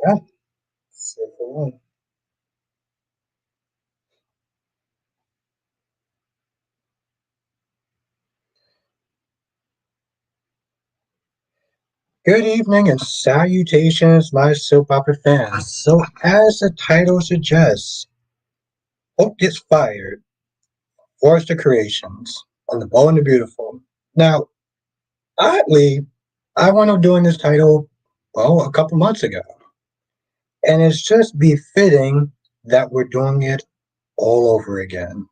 Yeah, so for one. Good evening and salutations, my soap opera fans. So, as the title suggests, Hope gets fired. Forrester Creations on the Bold and the Beautiful. Now, oddly, I wound up doing this title, well, a couple months ago. And it's just befitting that we're doing it all over again.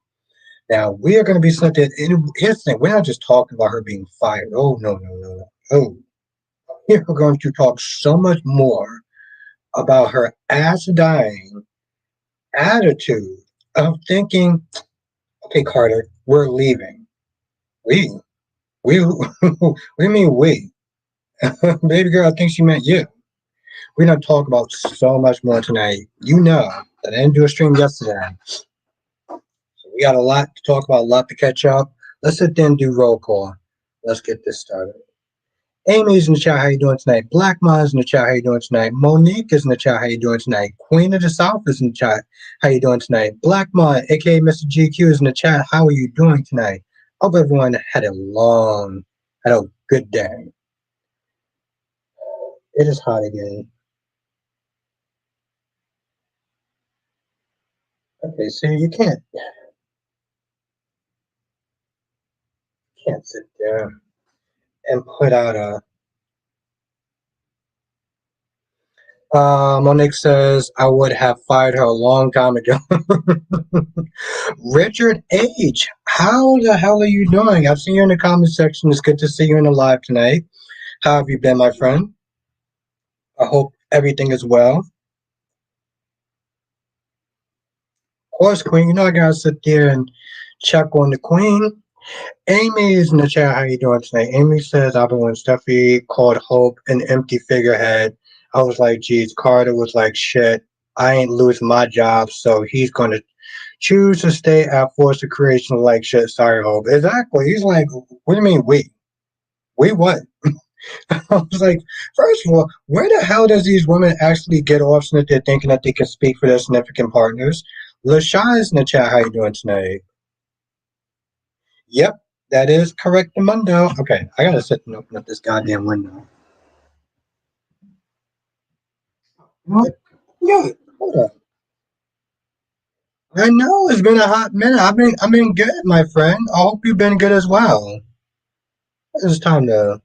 Now, we are going to be something. Here's the thing, we're not just talking about her being fired. Oh, no, no, no, no. Oh, we're going to talk so much more about her ass dying attitude of thinking, okay, Carter, we're leaving. We? We? What do you mean we? Baby girl, I think she meant you. We're going to talk about so much more tonight. You know that I didn't do a stream yesterday. So we got a lot to talk about, a lot to catch up. Let's sit there and do roll call. Let's get this started. Amy's in the chat. How you doing tonight? Black Ma's in the chat. How you doing tonight? Monique is in the chat. How you doing tonight? Queen of the South is in the chat. How you doing tonight? Black Ma, aka Mr. GQ, is in the chat. How are you doing tonight? Hope everyone had a good day. It is hot again. Okay, so you can't sit there and put out a. Monique says I would have fired her a long time ago. Richard H., how the hell are you doing? I've seen you in the comment section. It's good to see you in the live tonight. How have you been, my friend? I hope everything is well. Of course, Queen, you know I gotta sit there and check on the Queen. Amy is in the chat. How you doing tonight? Amy says, I've been when Steffy called Hope an empty figurehead. I was like, geez, Carter was like, shit, I ain't losing my job, so he's gonna choose to stay at Force of Creation like shit. Sorry, Hope. Exactly. He's like, what do you mean we? We what? I was like, first of all, where the hell does these women actually get off so that they're thinking that they can speak for their significant partners? LaShawn is in the chat. How you doing tonight? Yep, that is correct, Mundo. Okay, I gotta sit and open up this goddamn window. What? Yeah, hold on. I know it's been a hot minute. I've been good, my friend. I hope you've been good as well. It's time to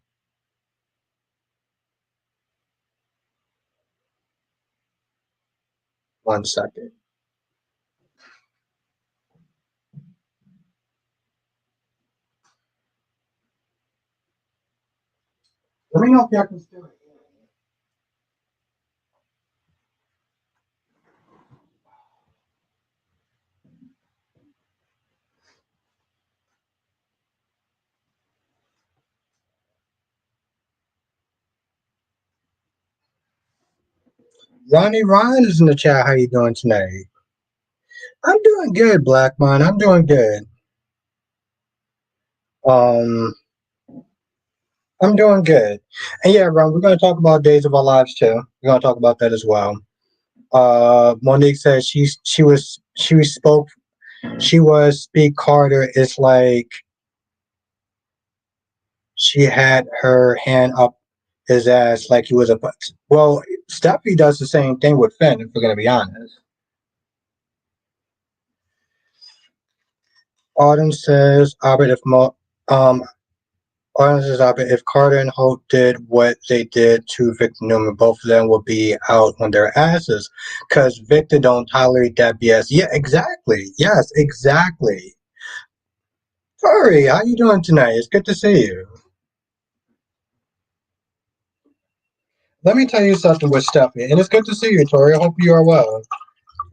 1 second. Let me know if y'all can still hear me. Ronnie Ryan is in the chat. How you doing tonight? I'm doing good, Black Man. I'm doing good. Um, I'm doing good. And yeah, Ron, we're gonna talk about Days of Our Lives too. We're gonna talk about that as well. Monique said she was speak Carter. It's like she had her hand up his ass like he was a. Well, Steffi does the same thing with Finn. If we're gonna be honest. Autumn says, Albert, um, Autumn says, Albert, if Carter and Hope did what they did to Victor Newman, both of them would be out on their asses, because Victor don't tolerate that BS. Yeah, exactly. Yes, exactly. Tori, how you doing tonight? It's good to see you. Let me tell you something with Stephanie, and it's good to see you, Tori. I hope you are well.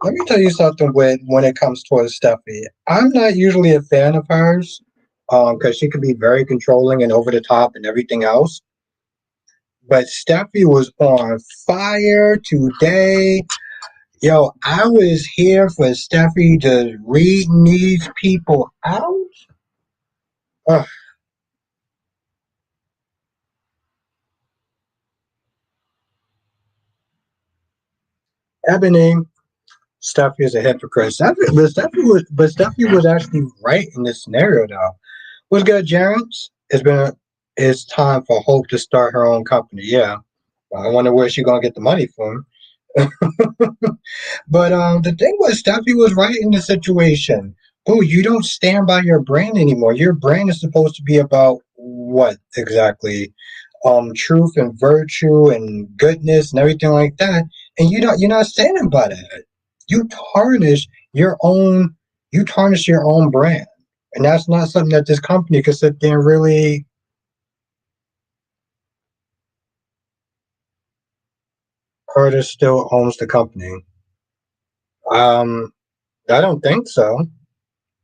Let me tell you something with when it comes towards Steffi. I'm not usually a fan of hers, because she can be very controlling and over the top and everything else. But Steffi was on fire today. Yo, I was here for Steffi just reading these people out. Ugh. Ebony, Steffy is a hypocrite. Steffy was actually right in this scenario, though. What's good, Jarens? It's time for Hope to start her own company. Yeah, well, I wonder where she's gonna get the money from. But the thing was, Steffi was right in the situation. Oh, you don't stand by your brand anymore. Your brand is supposed to be about what exactly? Truth and virtue and goodness and everything like that. And you're not standing by that. You tarnish your own you tarnish your own brand. And that's not something that this company could sit there and really. Curtis still owns the company. Um, I don't think so.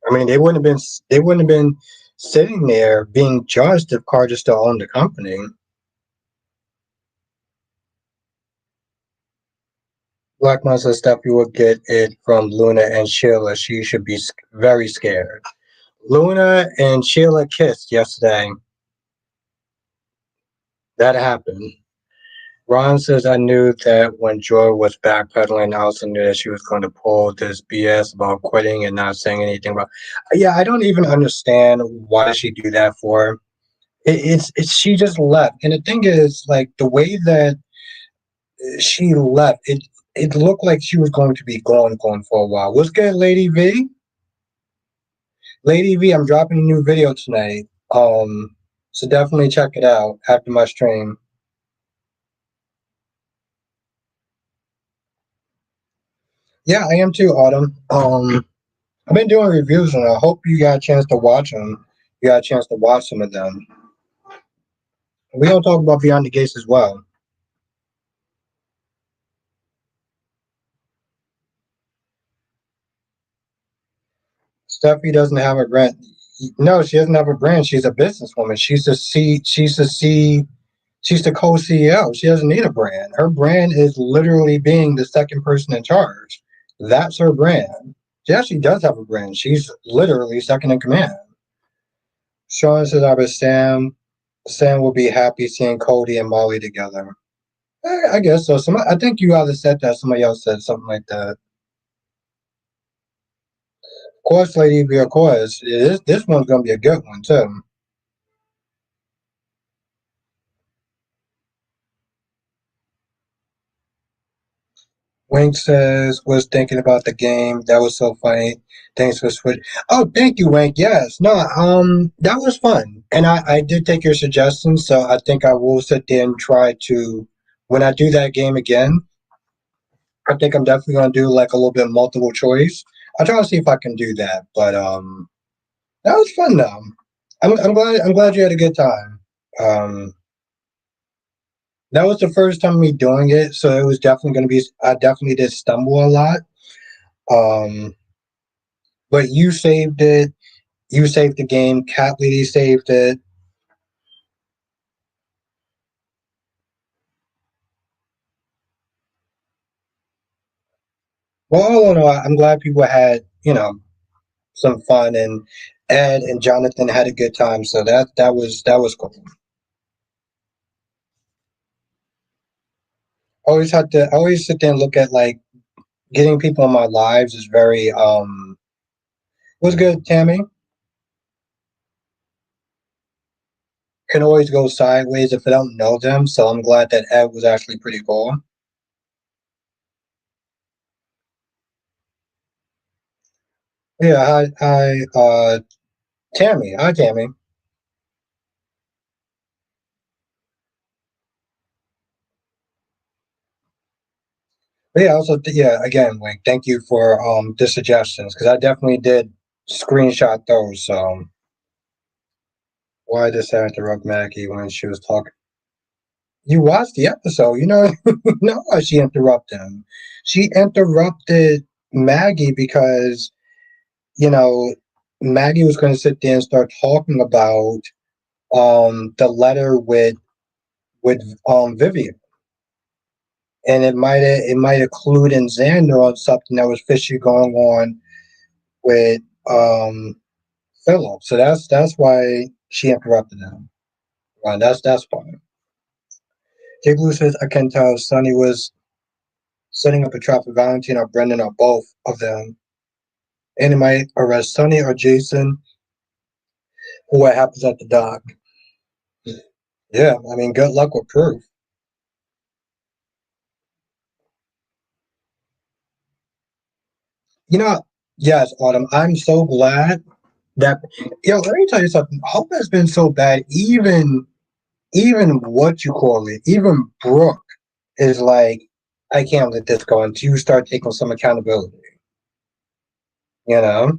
I mean, they wouldn't have been sitting there being judged if Carter still owned the company. Black Man says Steffi will get it from Luna and Sheila. She should be very scared. Luna and Sheila kissed yesterday. That happened. Ron says I knew that when Joy was backpedaling, I also knew that she was going to pull this BS about quitting and not saying anything about. Yeah, I don't even understand why did she do that for. It's she just left, and the thing is, like the way that she left, it looked like she was going to be going for a while. What's good, Lady V? Lady V, I'm dropping a new video tonight. So definitely check it out after my stream. Yeah, I am too, Autumn. I've been doing reviews, and I hope you got a chance to watch them. You got a chance to watch some of them. We don't talk about Beyond the Gates as well. Steffi doesn't have a brand. No, she doesn't have a brand. She's a businesswoman. She's the co-CEO. She doesn't need a brand. Her brand is literally being the second person in charge. That's her brand. She actually does have a brand. She's literally second in command. Sean says, "I bet Sam will be happy seeing Cody and Molly together." I guess so. I think you either said that. Somebody else said something like that. Of course, Lady B. Of course, this one's gonna be a good one too. Wink says was thinking about the game. That was so funny. Thanks for switch. Oh, thank you, Wink. Yes, no, that was fun, and I did take your suggestions. So I think I will sit there and try to when I do that game again. I think I'm definitely gonna do like a little bit of multiple choice. I'll try to see if I can do that. But that was fun though. I'm glad you had a good time. Um, that was the first time me doing it, so it was definitely gonna be. I definitely did stumble a lot. Um, but you saved it. You saved the game. Cat Lady saved it. Well, all in all, I'm glad people had some fun, and Ed and Jonathan had a good time. So that was cool. I always sit there and look at like getting people in my lives is very was good. Tammy can always go sideways if I don't know them. So I'm glad that Ed was actually pretty cool. Yeah, Tammy. Hi, Tammy. But yeah, also yeah, again, like thank you for the suggestions because I definitely did screenshot those. So why did Sarah interrupt Maggie when she was talking? You watched the episode, you know why she interrupted him. She interrupted Maggie because you know Maggie was going to sit there and start talking about the letter with Vivian, and it might include in Xander on something that was fishy going on with Philip. So that's why she interrupted him. That's fine. Jay Blue says I can tell Sonny was setting up a trap for Valentine or Brendan or both of them. And it might arrest Sonny or Jason, who what happens at the dock. Yeah, I mean, good luck with proof. You know, yes, Autumn, I'm so glad that, let me tell you something. Hope has been so bad, even what you call it, even Brooke is like, I can't let this go until you start taking some accountability, you know?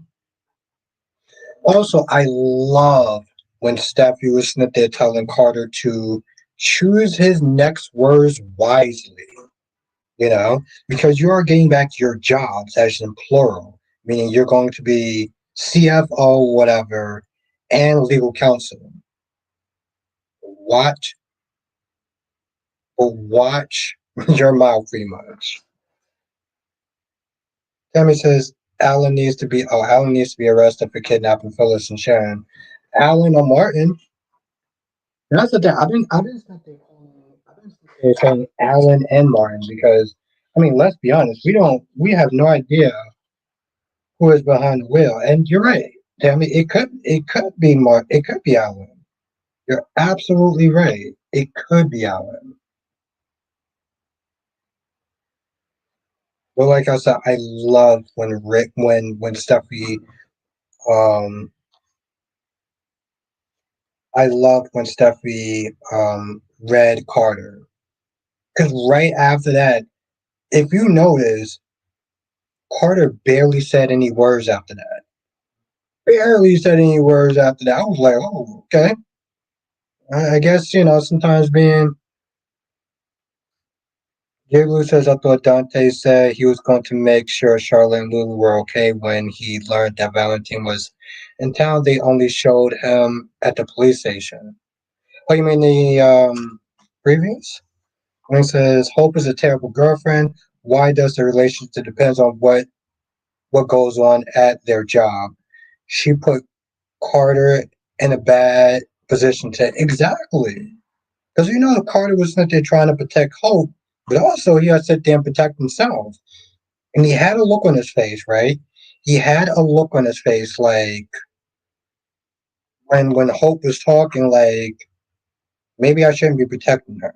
Also, I love when Steffy was sitting there telling Carter to choose his next words wisely, because you are getting back to your jobs as in plural, meaning you're going to be CFO, whatever, and legal counsel. Watch, watch your mouth pretty much. Tammy says Alan needs to be arrested for kidnapping Phyllis and Sharon. Alan or Martin. And that's the thing. I've been saying Alan and Martin because I mean, let's be honest, we have no idea who is behind the wheel. And you're right, Tammy. It could be Alan. You're absolutely right. It could be Alan. But like I said, I love when Rick when Steffi um I loved when Steffi read Carter. Because right after that, if you notice, Carter barely said any words after that. Barely said any words after that. I was like, oh, okay. I guess, sometimes being. Gabriel says, I thought Dante said he was going to make sure Charlotte and Lulu were okay when he learned that Valentine was in town. They only showed him at the police station. Oh, you mean the previous? When he says, Hope is a terrible girlfriend. Why does the relationship depends on what goes on at their job? She put Carter in a bad position to exactly. Because Carter was not there trying to protect Hope, but also he had to sit there and protect himself. And he had a look on his face, right? He had a look on his face like when Hope was talking, like, maybe I shouldn't be protecting her.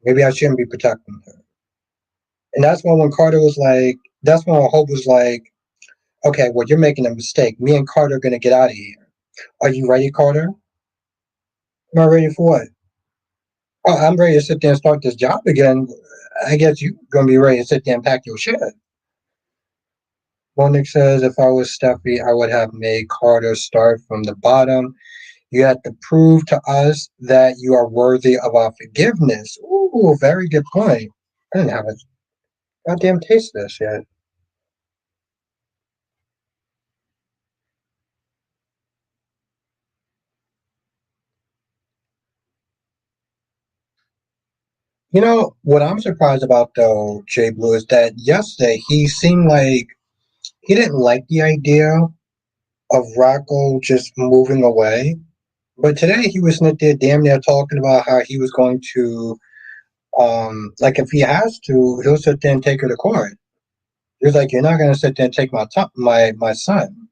Maybe I shouldn't be protecting her. And that's when Hope was like, okay, well, you're making a mistake. Me and Carter are going to get out of here. Are you ready, Carter? Am I ready for what? Oh, I'm ready to sit there and start this job again. I guess you're going to be ready to sit there and pack your shit. Monique says, if I was Steffi, I would have made Carter start from the bottom. You have to prove to us that you are worthy of our forgiveness. Ooh, very good point. I didn't have a goddamn taste of this yet. You know what I'm surprised about though, Jay Blue, is that yesterday he seemed like he didn't like the idea of Rocco just moving away. But today he was sitting there damn near talking about how he was going to, like if he has to, he'll sit there and take her to court. He was like, "You're not going to sit there and take my son."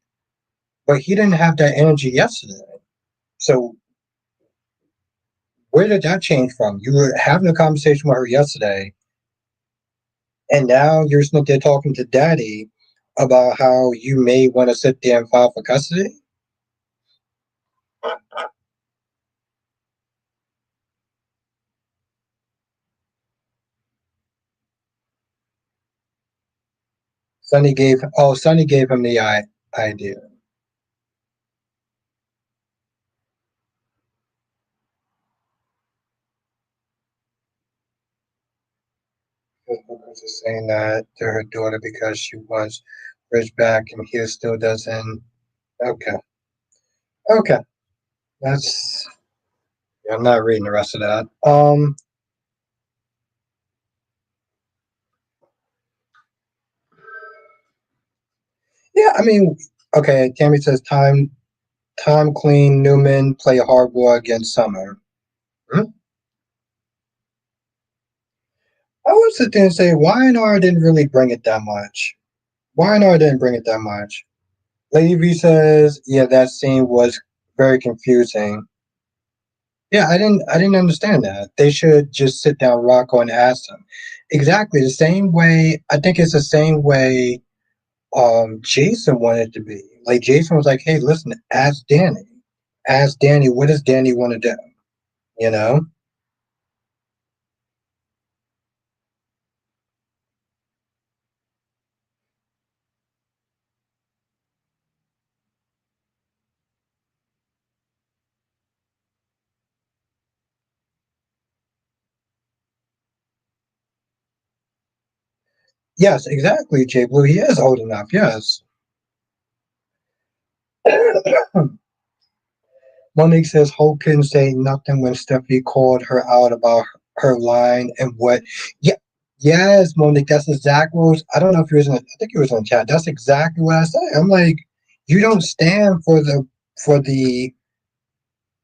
But he didn't have that energy yesterday. So where did that change from? You were having a conversation with her yesterday, and now you're sitting there talking to Daddy about how you may want to sit there and file for custody. Sonny gave him the idea. Because is saying that to her daughter because she wants Rich back, and he still doesn't. Okay, okay, that's. Yeah, I'm not reading the rest of that. Yeah, I mean, okay. Tammy says Tom Clean Newman play hardball against Summer. Hmm? I would sit there and say, why Nora didn't really bring it that much? Why Nora didn't bring it that much? Lady V says, yeah, that scene was very confusing. Yeah, I didn't understand that. They should just sit down Rocco and ask them. Exactly the same way I think it's the same way Jason wanted to be. Like Jason was like, hey, listen, ask Danny. Ask Danny, what does Danny want to do? You know? Yes, exactly, Jay Blue. He is old enough, yes. Monique says Hope couldn't say nothing when Steffi called her out about her line and what. Yeah, yes, Monique. That's exactly what was, I don't know if he was in. I think he was in the chat. That's exactly what I said. I'm like, you don't stand for the.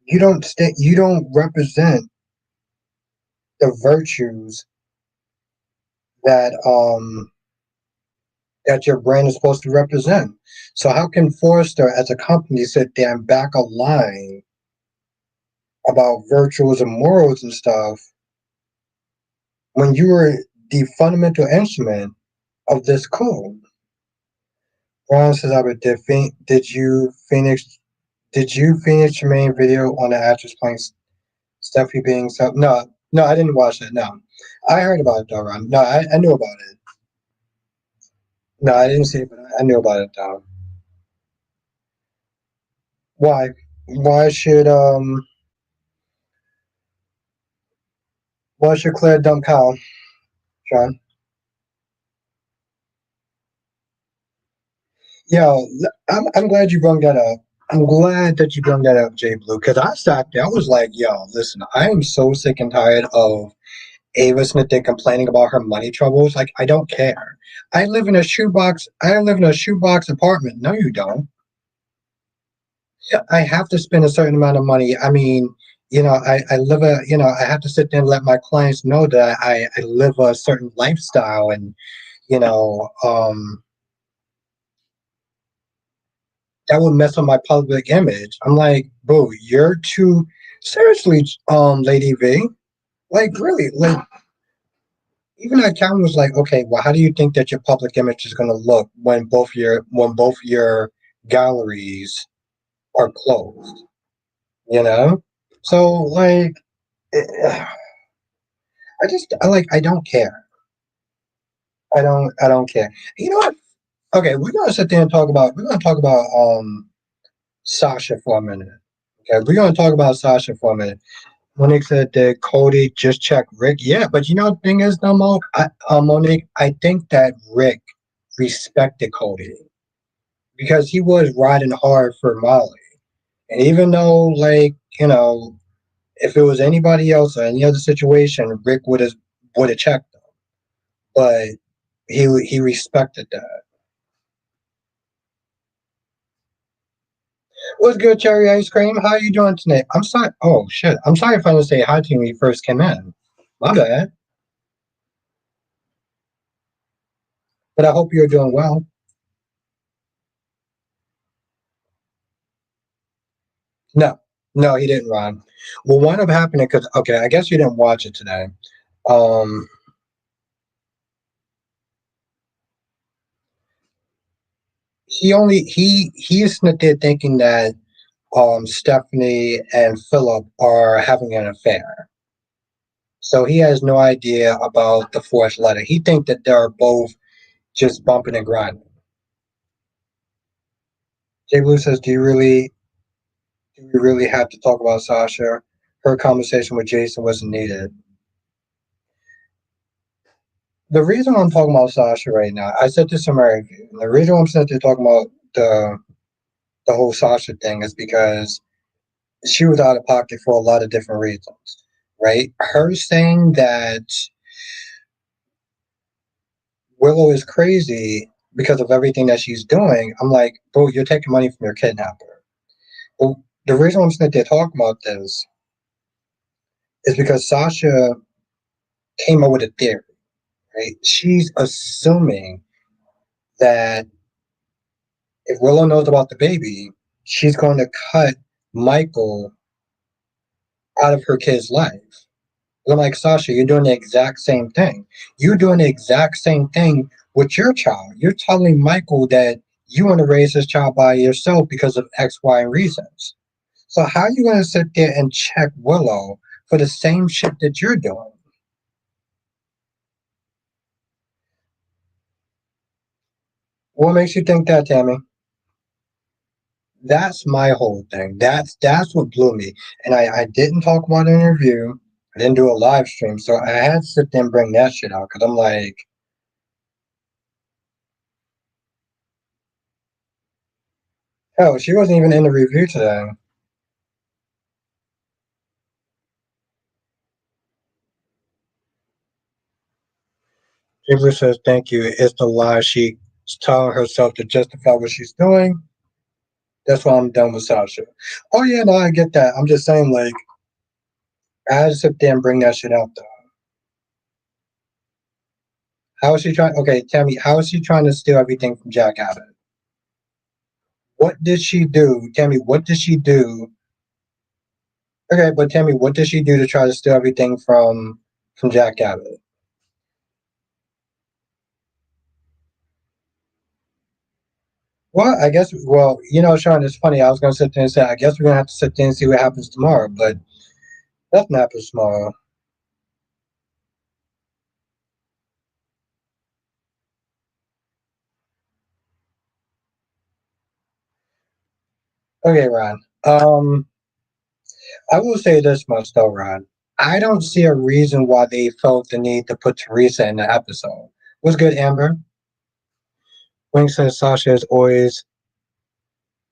You don't stand. You don't represent the virtues that that your brand is supposed to represent. So how can Forrester, as a company, sit there and back a line about virtues and morals and stuff when you were the fundamental instrument of this code? Ron says, "Albert, did you finish? Did you finish your main video on the actress playing Steffi being so? No, no, I didn't watch it. No, I heard about it though, Ron. No, I knew about it. No, I didn't see it, but I knew about it though. Why? Why should Why should Claire dump Kyle, John? Yo, I'm glad you brought that up. I'm glad that you brought that up, Jay Blue, because I sat there. I was like, yo, listen, I am so sick and tired of Ava Smith complaining about her money troubles. Like, I don't care. I live in a shoebox. I live in a shoebox apartment. No, you don't. I have to spend a certain amount of money. I mean, I live I have to sit there and let my clients know that I live a certain lifestyle and, you know, that would mess up my public image. I'm like, bro, you're too seriously, Lady V. Like, really, like, even that Calvin was like, okay, well, how do you think that your public image is going to look when both your galleries are closed? You know, so like, eh, I don't care. I don't care. You know what? Okay, we're gonna talk about Sasha for a minute. Okay, we're gonna talk about Sasha for a minute. Monique said that Cody just checked Rick. Yeah, but you know the thing is, though, Monique, I think that Rick respected Cody because he was riding hard for Molly. And even though, like, if it was anybody else or any other situation, Rick would have checked him. But he respected that. What's good, cherry ice cream? How you doing today? I'm sorry. Oh shit! I'm sorry if I didn't say hi to you when you first came in. My bad. But I hope you're doing well. No, no, he didn't run. What wound up happening? Because okay, I guess you didn't watch it today. Um, he is there thinking that Stephanie and Philip are having an affair. So he has no idea about the fourth letter. He thinks that they're both just bumping and grinding. Jay Blue says, do we really have to talk about Sasha? Her conversation with Jason wasn't needed. The reason I'm talking about Sasha right now, I said this in my review. The reason I'm sitting there talking about the whole Sasha thing is because she was out of pocket for a lot of different reasons, right? Her saying that Willow is crazy because of everything that she's doing. I'm like, bro, you're taking money from your kidnapper. Well, the reason I'm sitting there talking about this is because Sasha came up with a theory. right? She's assuming that if Willow knows about the baby, she's going to cut Michael out of her kid's life. I'm like, Sasha, you're doing the exact same thing. You're doing the exact same thing with your child. You're telling Michael that you want to raise this child by yourself because of X, Y, reasons. So how are you going to sit there and check Willow for the same shit that you're doing? What makes you think that, Tammy? That's my whole thing. That's what blew me. And I didn't talk about it in a review. I didn't do a live stream, so I had to sit there and bring that shit out because I'm like, hell, she wasn't even in the review today. Gibbler says thank you. It's the lie she's telling herself to justify what she's doing. That's why I'm done with Sasha. Oh yeah, no, I get that. I'm just saying, like, I had to sit there and bring that shit out though. How is she trying? Okay, tell me, how is she trying to steal everything from Jack Abbott? What did she do? Tell me, what did she do? Okay, but tell me, what did she do to try to steal everything from Jack Abbott? Well, I guess. Well, Sean, it's funny. I was gonna sit there and say, I guess we're gonna have to sit there and see what happens tomorrow, but nothing happens tomorrow. Okay, Ron. I will say this much though, Ron. I don't see a reason why they felt the need to put Teresa in the episode. What's good, Amber? Wing says Sasha is always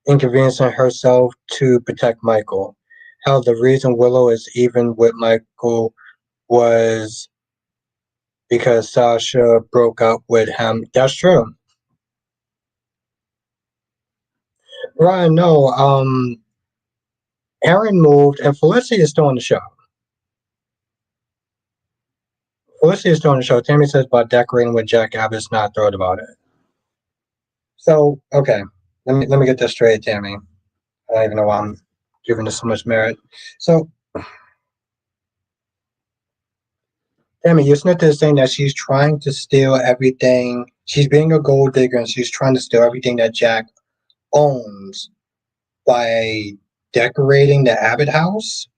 inconveniencing herself to protect Michael. How the reason Willow is even with Michael was because Sasha broke up with him. That's true. Ryan, no, Aaron moved and Felicity is still on the show. Felicity is still on the show. Tammy says about decorating with Jack Abbott's not thrilled about it. So, okay. Let me get this straight, Tammy. I don't even know why I'm giving this so much merit. So, Tammy, your snitch is saying that she's trying to steal everything. She's being a gold digger and she's trying to steal everything that Jack owns by decorating the Abbott house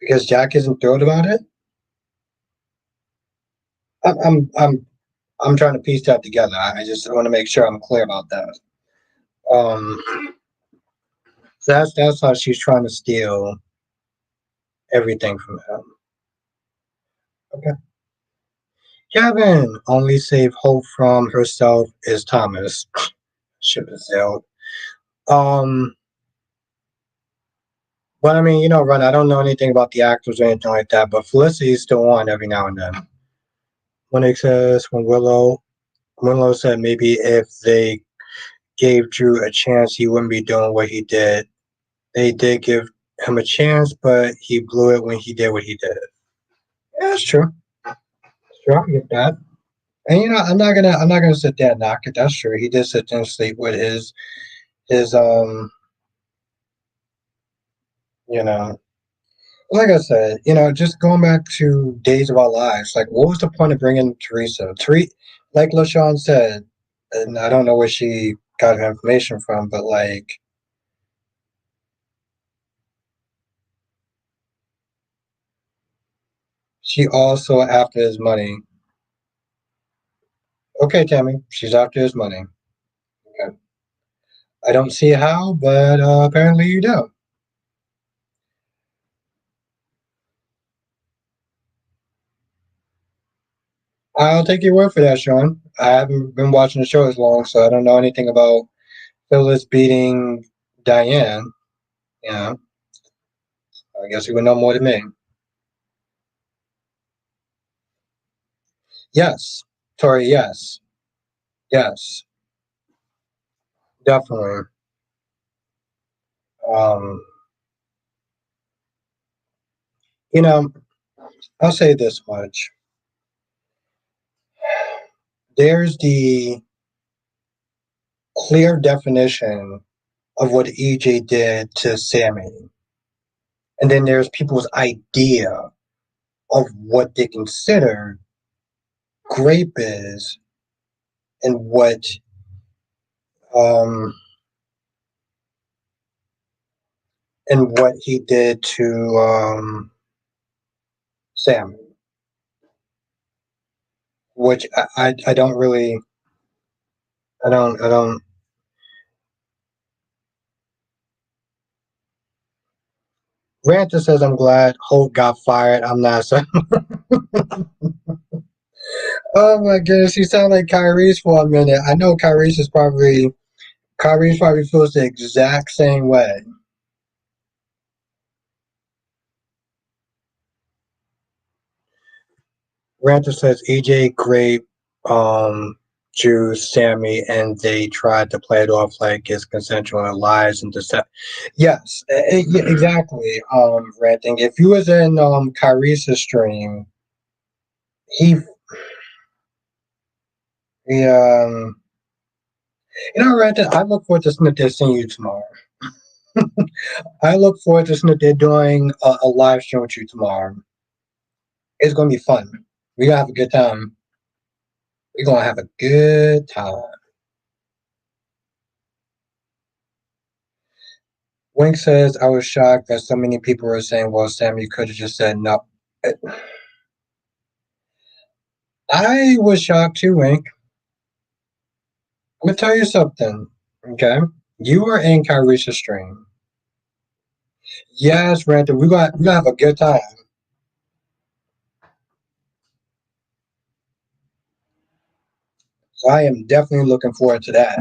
because Jack isn't thrilled about it. I'm I'm I'm, I'm trying to piece that together. I just want to make sure I'm clear about that. Um, so that's how she's trying to steal everything from him. Okay. Kevin only save hope from herself is Thomas. Ship is sailed. Um, but I mean, Ron, I don't know anything about the actors or anything like that, but Felicity's still on every now and then. When it says when Willow said maybe if they gave Drew a chance, he wouldn't be doing what he did. They did give him a chance, but he blew it when he did what he did. Yeah, that's true. Sure, I get that. And I'm not gonna sit there and knock it. That's true. He did sit there and sleep with his you know like I said, just going back to Days of Our Lives, like, what was the point of bringing Teresa? Like LaShawn said, and I don't know where she got her information from, but like, she also after his money. Okay, Tammy, she's after his money. Okay. I don't see how, but apparently you do. I'll take your word for that, Sean. I haven't been watching the show as long, so I don't know anything about Phyllis beating Diane. Yeah, I guess you would know more than me. Yes, Tori. Yes, yes, definitely. Um, you know, I'll say this much. there's the clear definition of what EJ did to Sammy, and then there's people's idea of what they consider grape is and um what he did to Sammy, which I don't really I don't. Ranta says I'm glad Holt got fired. I'm not. So, oh my goodness, you sound like Kyrie's for a minute. I know Kyrie's probably feels the exact same way. Ranta says EJ grape Jews Sammy, and they tried to play it off like it's consensual and lies and deception. Yes, yeah, exactly. Ranting. If you was in Kyrie's stream, he he you know, Ranting. I look forward to Smith seeing you tomorrow. I look forward to Smith doing a live stream with you tomorrow. It's gonna be fun. We're gonna have a good time. We're gonna have a good time. Wink says, I was shocked that so many people were saying, well, Sam, you could have just said no. I was shocked too, Wink. I'm gonna tell you something. Okay. You were in Kyrisha's stream. Yes, Randall, we gonna have a good time. So I am definitely looking forward to that.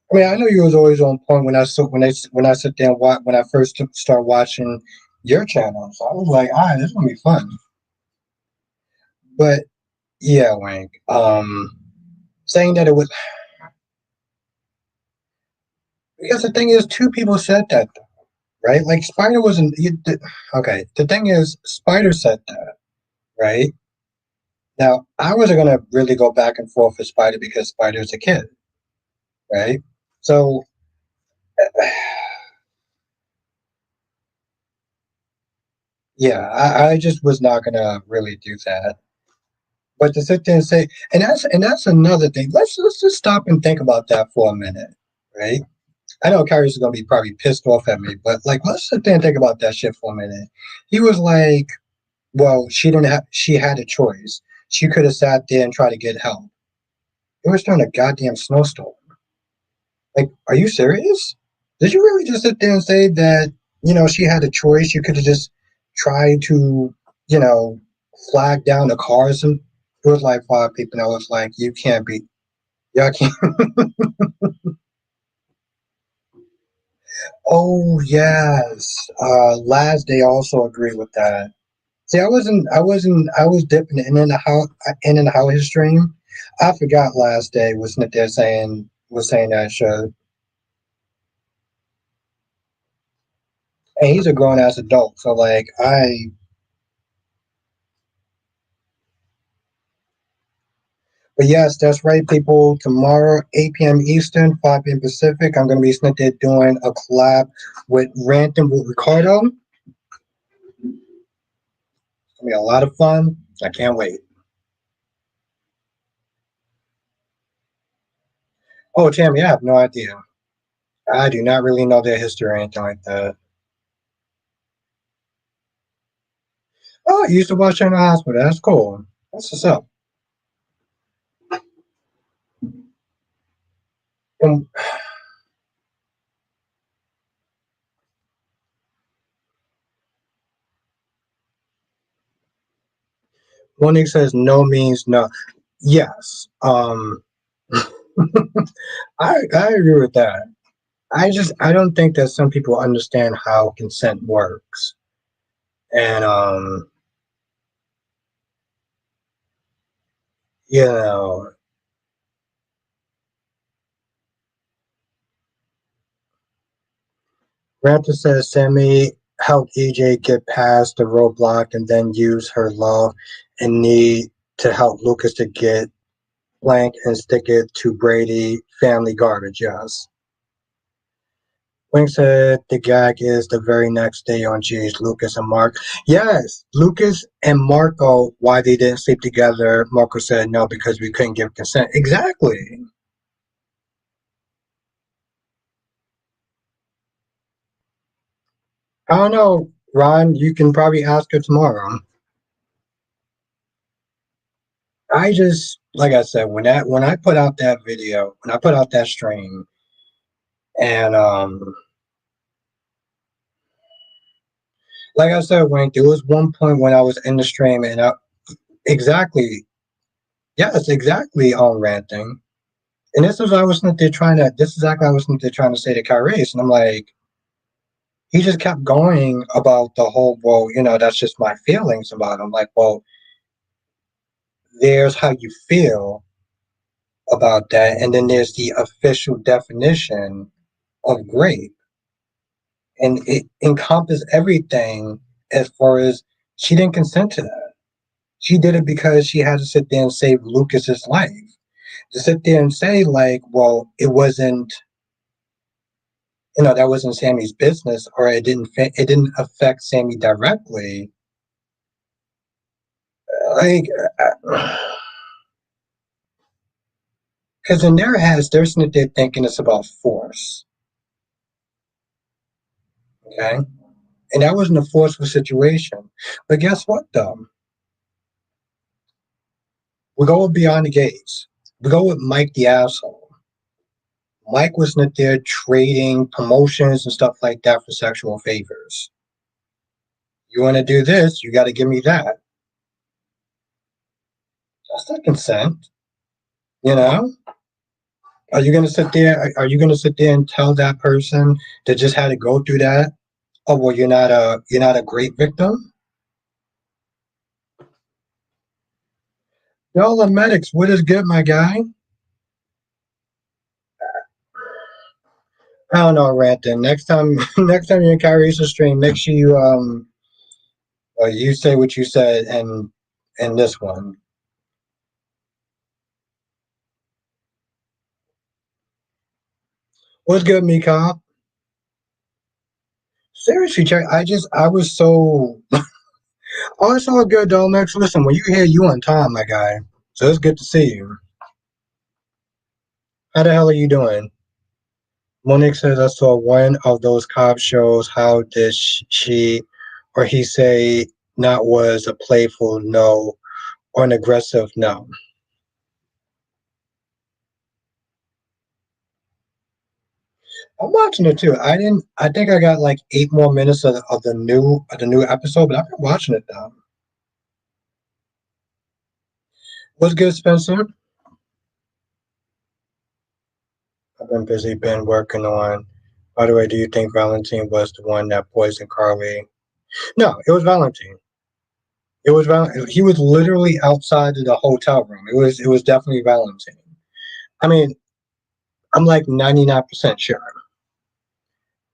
I mean, I know you was always on point when I sit there and watch when I first start watching your channel. So I was like, all right, this is gonna be fun. But yeah, Wink. Saying that it was because the thing is, two people said that, right? Like Spider wasn't. Okay, the thing is, Spider said that, right? Now I wasn't gonna really go back and forth with Spider because Spider's a kid, right? So yeah, I just was not gonna really do that. But to sit there and say, and that's another thing. Let's just stop and think about that for a minute, right? I know Kyrie's gonna be probably pissed off at me, but like, let's sit there and think about that shit for a minute. He was like, well, she didn't have, she had a choice. She could have sat there and tried to get help. It was during a goddamn snowstorm. Like, are you serious? Did you really just sit there and say that, she had a choice? You could have just tried to, you know, flag down the cars and it was like five people. And I was like, you can't be, y'all can't. Oh, yes. Last they also agreed with that. See, I was dipping in and out his stream. I forgot last day wasn't it there was saying that show. And he's a grown ass adult, so like but yes, that's right, people. Tomorrow, 8 p.m. Eastern, 5 p.m. Pacific, I'm gonna be sitting there doing a collab with Ranting with Ricardo. It's gonna be a lot of fun. I can't wait. Oh, Tammy, I have no idea. I do not really know their history or anything like that. Oh, you used to watch her in the hospital. That's cool. That's what's up. And Monique says no means no. Yes. I agree with that. I don't think that some people understand how consent works. And you know, Ranta says Sammy helped EJ get past the roadblock and then use her love and need to help Lucas to get blank and stick it to Brady family garbage, yes. Wing said the gag is the very next day on G's Lucas and Mark. Yes, Lucas and Marco, why they didn't sleep together. Marco said no because we couldn't give consent. Exactly. I don't know, Ron. You can probably ask her tomorrow. I just, like I said, when I put out that video, when I put out that stream, and like I said, when there was one point when I was in the stream and exactly, yes, exactly on ranting. And this is what I was there trying to. This is exactly what I was there trying to say to Kyrie, and I'm like, he just kept going about the whole. Well, that's just my feelings about him. Like, well, there's how you feel about that, and then there's the official definition of great, and it encompasses everything as far as she didn't consent to that. She did it because she had to sit there and save Lucas's life. To sit there and say like, well, it wasn't that wasn't Sammy's business, or it didn't affect Sammy directly. Like, because in their heads, they're sitting there thinking it's about force. Okay, and that wasn't a forceful situation. But guess what, though? We go with Beyond the Gates. We go with Mike the asshole. Mike was not there trading promotions and stuff like that for sexual favors. You want to do this, you got to give me that. That's not consent, you know? Are you gonna sit there? Are you gonna sit there and tell that person that just had to go through that? Oh well, you're not a great victim. Y'all are medics. What is good, my guy? I don't know, Ranton. Next time, next time you're in Kyrie's stream, make sure you say what you said and this one. What's good, Mika? Seriously, Jack. I was so. Oh, it's all good, though, Max. Listen, when you here, you on time, my guy. So it's good to see you. How the hell are you doing? Monique says, I saw one of those cop shows. How did she or he say not was a playful no or an aggressive no? I'm watching it too. I didn't. I think I got like 8 more minutes of the new episode, but I've been watching it now. What's good, Spencer? I've been busy, been working on. By the way, do you think Valentine was the one that poisoned Carly? No, it was Valentine. It was Valentine. He was literally outside of the hotel room. It was definitely Valentine. I mean, I'm like 99% sure.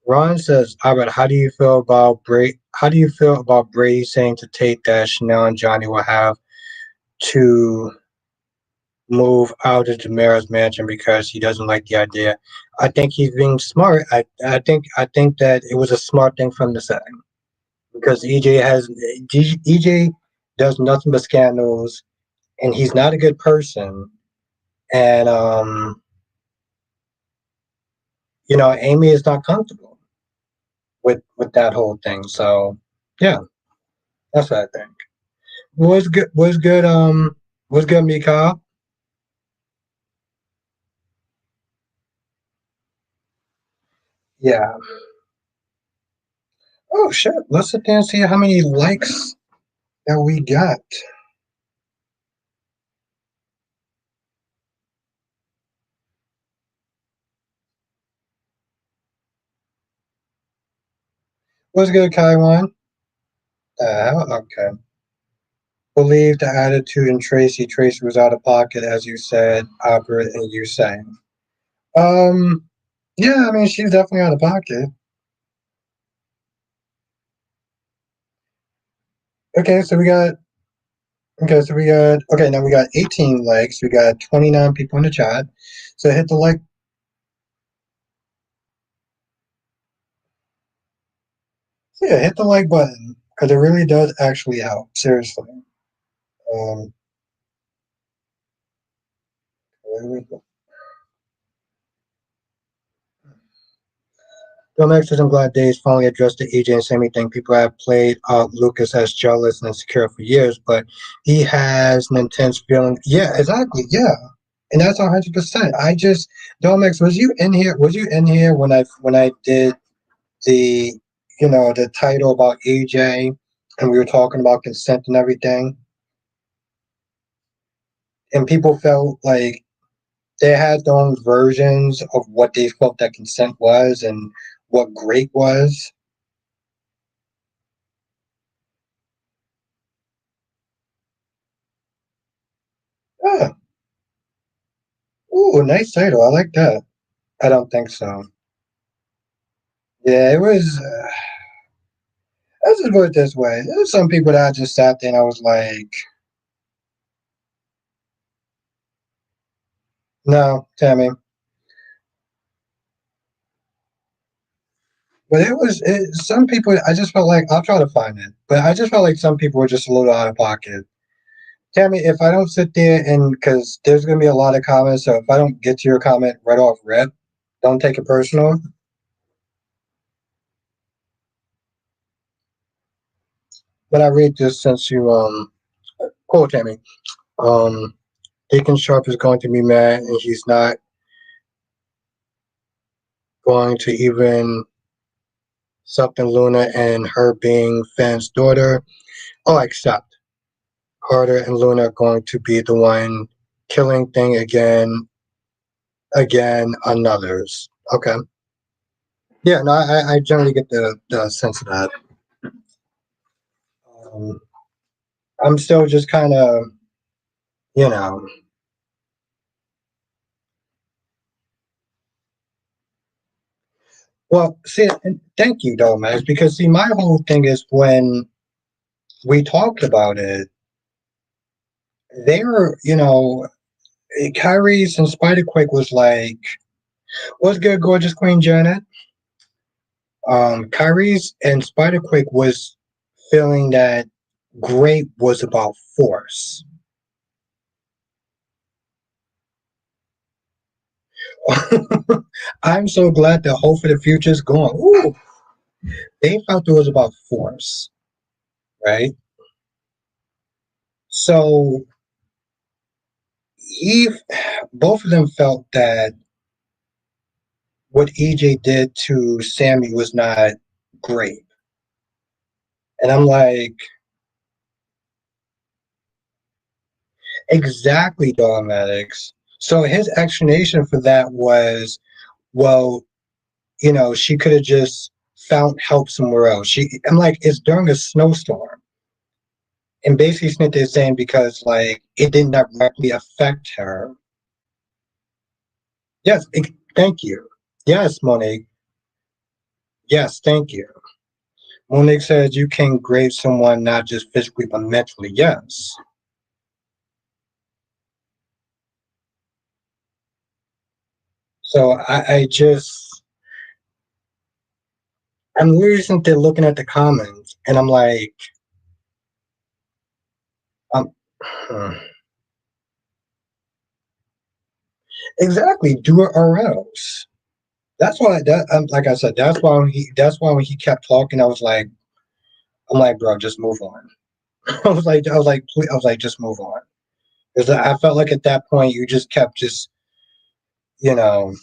Ron says, Albert, how do you feel about Brady saying to Tate that Chanel and Johnny will have to move out of Tamara's mansion because he doesn't like the idea? I think he's being smart. I think that it was a smart thing for him to say because EJ does nothing but scandals and he's not a good person. And Amy is not comfortable with that whole thing. So yeah, that's what I think. Was good. Was good. Was good, Mika. Yeah. Oh shit. Let's sit there and see how many likes that we got. Was good, Kaiwan. Okay. Believe the attitude in Tracy. Tracy was out of pocket, as you said, Albert, and you saying. Um. Yeah. I mean, she's definitely out of pocket. Okay, so we got okay, now we got 18 likes. We got 29 people in the chat. So hit the like. Yeah, hit the like button because it really does actually help. Seriously. Um, Max says, I'm glad Dave's finally addressed the AJ and Sammy thing. People have played Lucas as jealous and insecure for years, but he has an intense feeling. Yeah, exactly. Yeah. And that's 100%. I just, Domex, was you in here? Was you in here when I did the, the title about AJ and we were talking about consent and everything? And people felt like they had their own versions of what they felt that consent was and what great was. Yeah. Ooh, nice title. I like that. I don't think so. Yeah, it was. Let's just put it this way. There's some people that I just sat there and I was like, no, Tammy. But some people, I just felt like, I'll try to find it, but I just felt like some people were just a little out of pocket. Tammy, if I don't sit there and, because there's going to be a lot of comments, so if I don't get to your comment right off rip, don't take it personal. But I read this since you, quote Tammy. Um, Deacon Sharp is going to be mad and he's not going to even something Luna and her being Fan's daughter. Oh, except Carter and Luna are going to be the one killing thing again on others. Okay. Yeah, no, I generally get the sense of that. Um, I'm still just kind of, you know, well, see, and thank you, though, Max, because see, my whole thing is when we talked about it, they were, Kyrie's and Spider-Quake was like, what's good, gorgeous Queen Janet? Kyrie's and Spider-Quake was feeling that Grape was about force. I'm so glad that Hope for the Future is gone. Ooh, they felt it was about force, right? So he, both of them felt that what EJ did to Sammy was not great. And I'm like, exactly, Dogmatics. So his explanation for that was, well, she could have just found help somewhere else. I'm like, it's during a snowstorm. And basically, Smith is saying because, like, it didn't directly affect her. Yes, thank you. Yes, Monique. Yes, thank you. Monique says you can grade someone not just physically but mentally. Yes. So I'm literally sitting there looking at the comments and I'm like, um, exactly, do it or else. That's why like I said, that's why when he kept talking, I'm like, bro, just move on. I was like, just move on. Because I felt like at that point you just kept you know,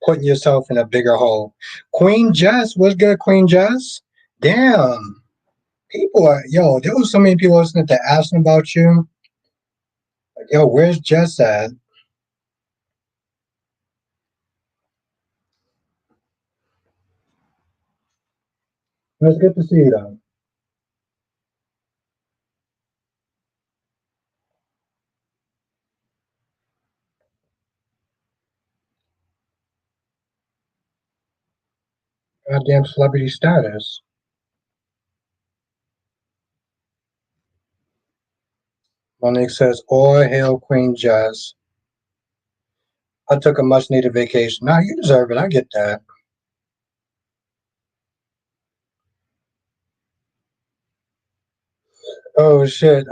putting yourself in a bigger hole. Queen Jess, what's good, Queen Jess? Damn, there was so many people listening to asking about you. Like, yo, where's Jess at? It's good to see you though. Goddamn celebrity status. Monique says, "All hail Queen Jess. I took a much needed vacation." Nah, you deserve it. I get that. Oh shit.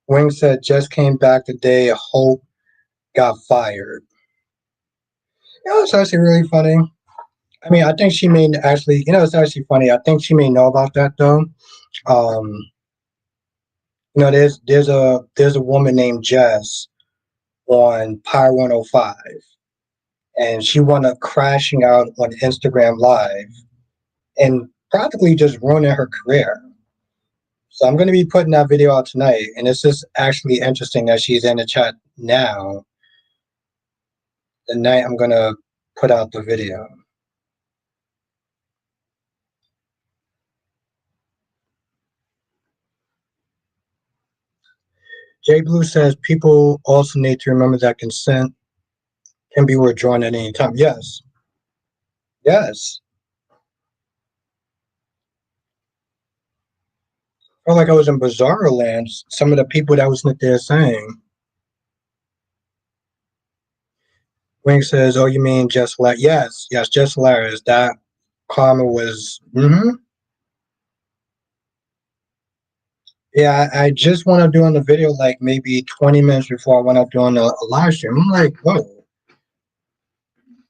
Wing said just came back today. Hope got fired. It's actually really funny. I mean, I think she may actually, it's actually funny. I think she may know about that though. Um, there's a woman named Jess on Power 105, and she wound up crashing out on Instagram Live and practically just ruining her career. So I'm going to be putting that video out tonight, and it's just actually interesting that she's in the chat now. The night I'm going to put out the video. Jay Blue says people also need to remember that consent can be withdrawn at any time. Yes, yes. I felt like I was in Bizarro Land. Some of the people that was there saying. Wing says, "Oh, you mean just like yes, yes, just hilarious." That karma was. Yeah, I just went up doing the video like maybe 20 minutes before I went up doing a live stream. I'm like, whoa.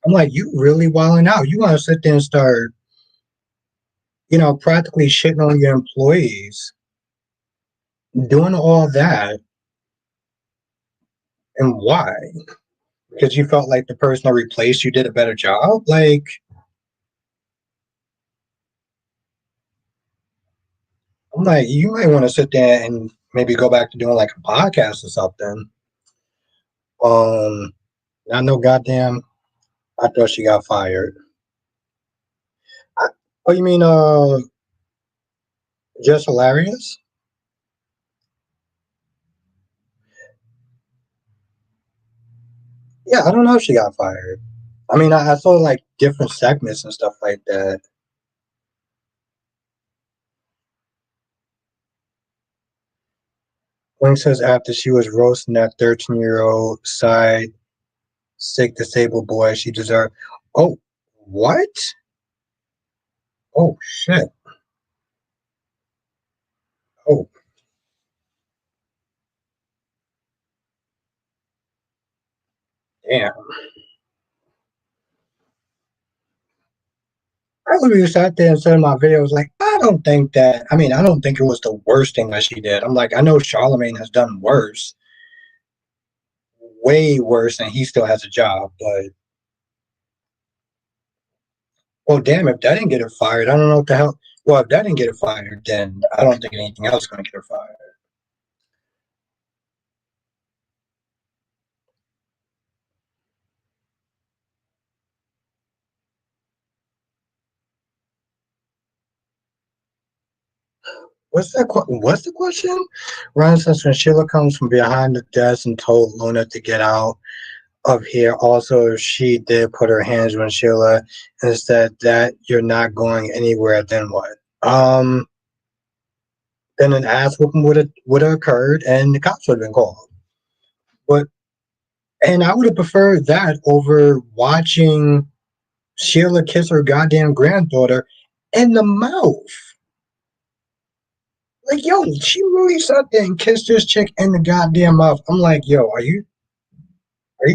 I'm like, you really wilding out. You want to sit there and start, practically shitting on your employees, doing all that, and why? Because you felt like the person that replaced you did a better job? Like, I'm like, you might want to sit there and maybe go back to doing like a podcast or something. Um, Not no goddamn. I thought she got fired. I, oh, you mean just hilarious? Yeah, I don't know if she got fired. I mean, I saw like different segments and stuff like that. Wing says after she was roasting that 13-year-old side sick disabled boy, she deserved. Oh, what? Oh shit. Oh damn. I literally sat there and said in my video, I was like, I don't think that. I mean, I don't think it was the worst thing that she did. I'm like, I know Charlemagne has done worse, way worse, and he still has a job. But well, damn, if that didn't get her fired, I don't know what the hell. Well, if that didn't get her fired, then I don't think anything else is going to get her fired. What's the question? Ryan says when Sheila comes from behind the desk and told Luna to get out of here. Also, if she did put her hands on Sheila and said that you're not going anywhere, then what? Then an ass whooping would have occurred and the cops would have been called. But and I would have preferred that over watching Sheila kiss her goddamn granddaughter in the mouth. Like, yo, she really sat there and kissed this chick in the goddamn mouth. I'm like, yo, are you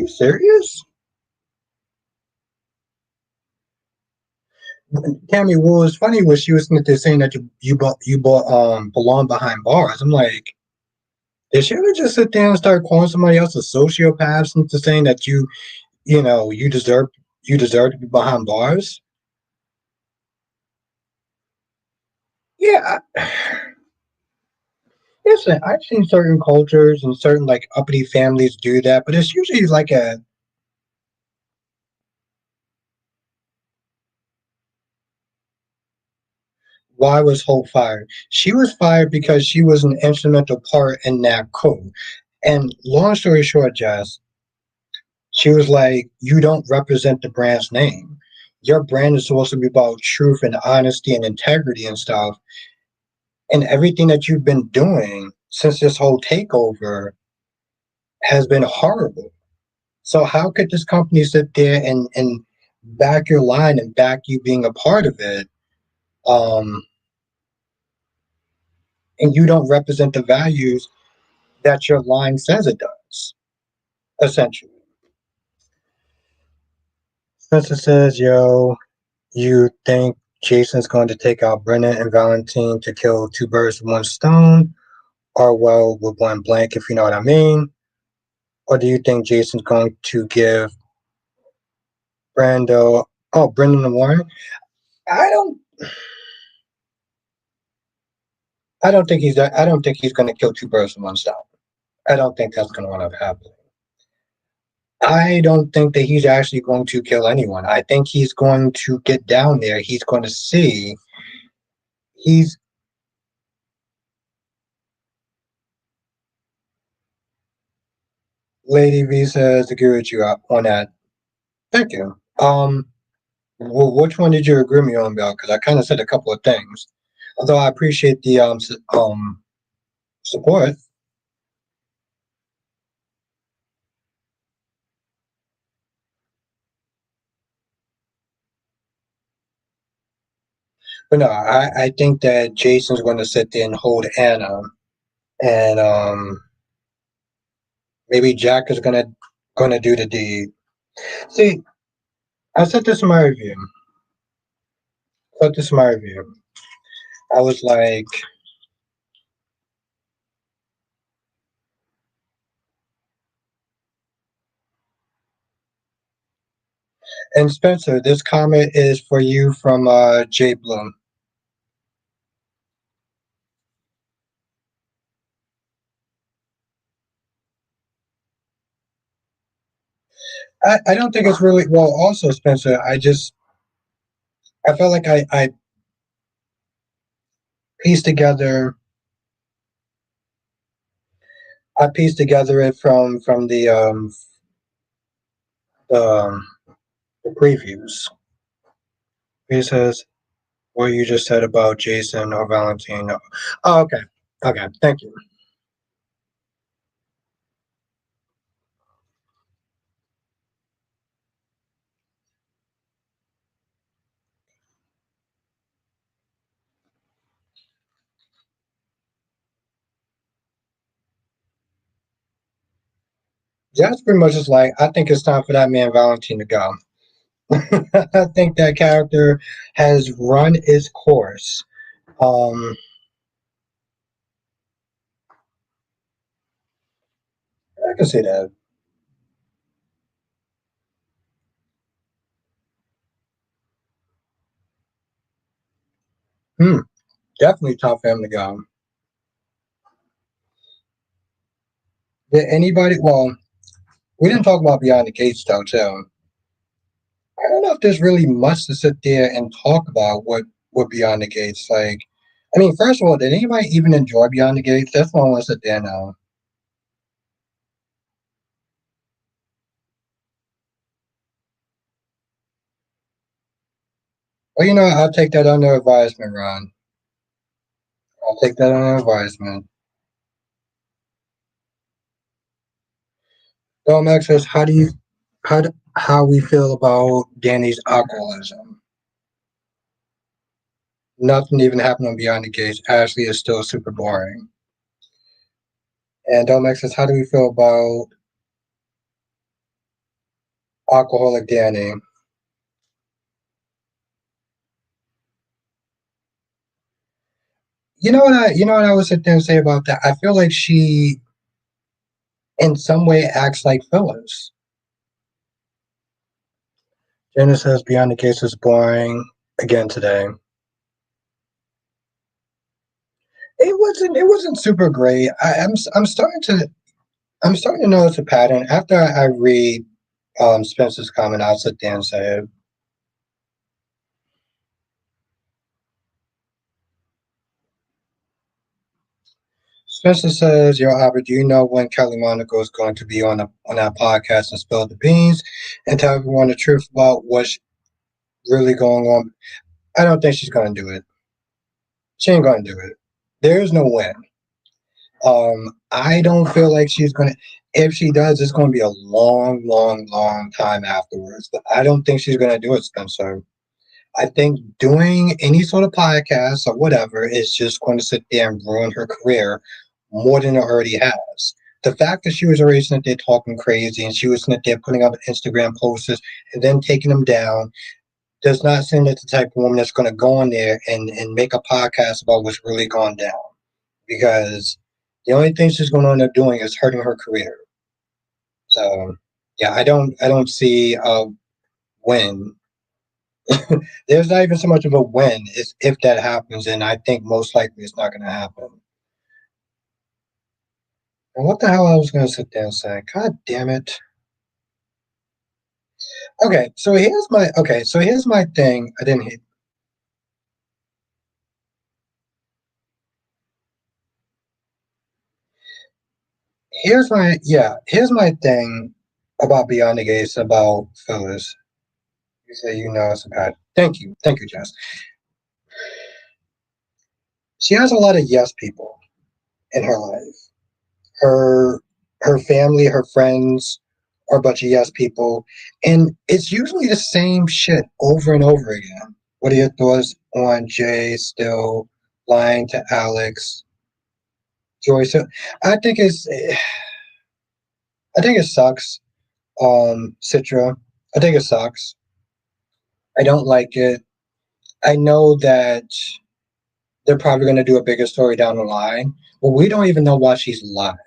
serious? Tammy, what was funny was she was saying that you bought belong behind bars. I'm like, did she ever just sit there and start calling somebody else a sociopath into saying that you deserve to be behind bars? Yeah, listen, I've seen certain cultures and certain like uppity families do that, but it's usually like a why was Hope fired? She was fired because she was an instrumental part in that coup. And long story short, Jess, she was like, you don't represent the brand's name. Your brand is supposed to be about truth and honesty and integrity and stuff. And everything that you've been doing since this whole takeover has been horrible. So how could this company sit there and back your line and back you being a part of it, um, and you don't represent the values that your line says it does, essentially. Spencer says, yo, you think Jason's going to take out Brennan and Valentine to kill two birds with one stone? Or, well, with one blank, if you know what I mean? Or do you think Jason's going to give Brendan the warning? I don't, I don't think he's going to kill two birds with one stone. I don't think that's going to end up happening. I don't think that he's actually going to kill anyone. I think he's going to get down there. He's going to see. He's Lady V says agree with you on that. Thank you. Which one did you agree with me on, Bill? Because I kind of said a couple of things. Although I appreciate the support, but no, I think that Jason's going to sit there and hold Anna, and maybe Jack is gonna do the deed. See, I said this in my review. I said this in my review. I was like, and Spencer, this comment is for you from Jay Bloom. I don't think it's really well. Also, Spencer, I felt like I pieced together I pieced together it from the, the previews. He says what you just said about Jason or Valentine. Oh, okay, okay, thank you. Yeah, it's pretty much just like I think it's time for that man Valentine to go. I think that character has run its course. Um, I can say that. Hmm, definitely time for him to go. Did anybody? Well, we didn't talk about Beyond the Gates though, too. I don't know if there's really much to sit there and talk about what Beyond the Gates. Like, I mean, first of all, did anybody even enjoy Beyond the Gates? That's what I want to sit there now. Well, I'll take that under advisement, Ron. I'll take that under advisement. Max says, how we feel about Danny's alcoholism? Nothing even happened on Beyond the Gates. Ashley is still super boring. And Max says, how do we feel about alcoholic Danny? You know what I would sit there and say about that? I feel like she in some way acts like Phyllis. Jenna says Beyond the Case is boring again today. It wasn't super great. I'm starting to notice a pattern. After I read Spencer's comment, I'll sit there and say it. Spencer says, "Yo, Albert, do you know when Kelly Monaco is going to be on that podcast and spill the beans and tell everyone the truth about what's really going on?" I don't think she's going to do it. She ain't going to do it. There is no win. I don't feel like she's gonna. If she does, it's gonna be a long, long, long time afterwards. But I don't think she's gonna do it, Spencer. I think doing any sort of podcast or whatever is just going to sit there and ruin her career more than it already has. The fact that she was already sitting there talking crazy and she was sitting there putting up Instagram posts and then taking them down does not seem like the type of woman that's going to go on there and make a podcast about what's really gone down. Because the only thing she's going on there doing is hurting her career. So yeah, I don't see a win. There's not even so much of a win if that happens, and I think most likely it's not going to happen. And what the hell I was going to sit there and say? God damn it! Okay, so here's my thing. I didn't hit. Here's my thing about Beyond the Gates about Phyllis. You say you know it's a bad. Thank you, Jess. She has a lot of yes people in her life. Her her family, her friends are a bunch of yes people, and it's usually the same shit over and over again. What are your thoughts on Jay still lying to Alex, Joyce? I think it's I think it sucks. Citra, I think it sucks. I don't like it. I know that they're probably going to do a bigger story down the line, but we don't even know why she's lying.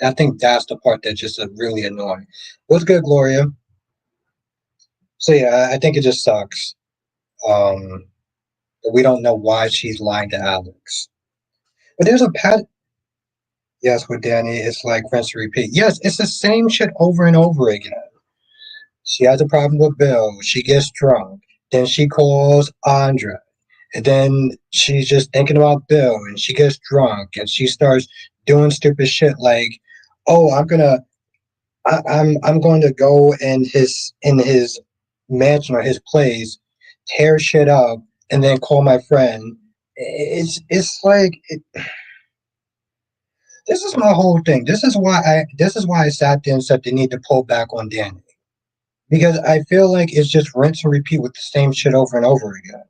I think that's the part that's just really annoying. What's good, Gloria? So yeah, I think it just sucks. Um, that we don't know why she's lying to Alex. But there's a pat. Yes, with Danny, it's like rinse and repeat. Yes, it's the same shit over and over again. She has a problem with Bill. She gets drunk. Then she calls Andre. And then she's just thinking about Bill and she gets drunk and she starts doing stupid shit like, oh, I'm going to go in his mansion or his place, tear shit up, and then call my friend. It's like this is my whole thing. This is why I sat there and said they need to pull back on Danny because I feel like it's just rinse and repeat with the same shit over and over again.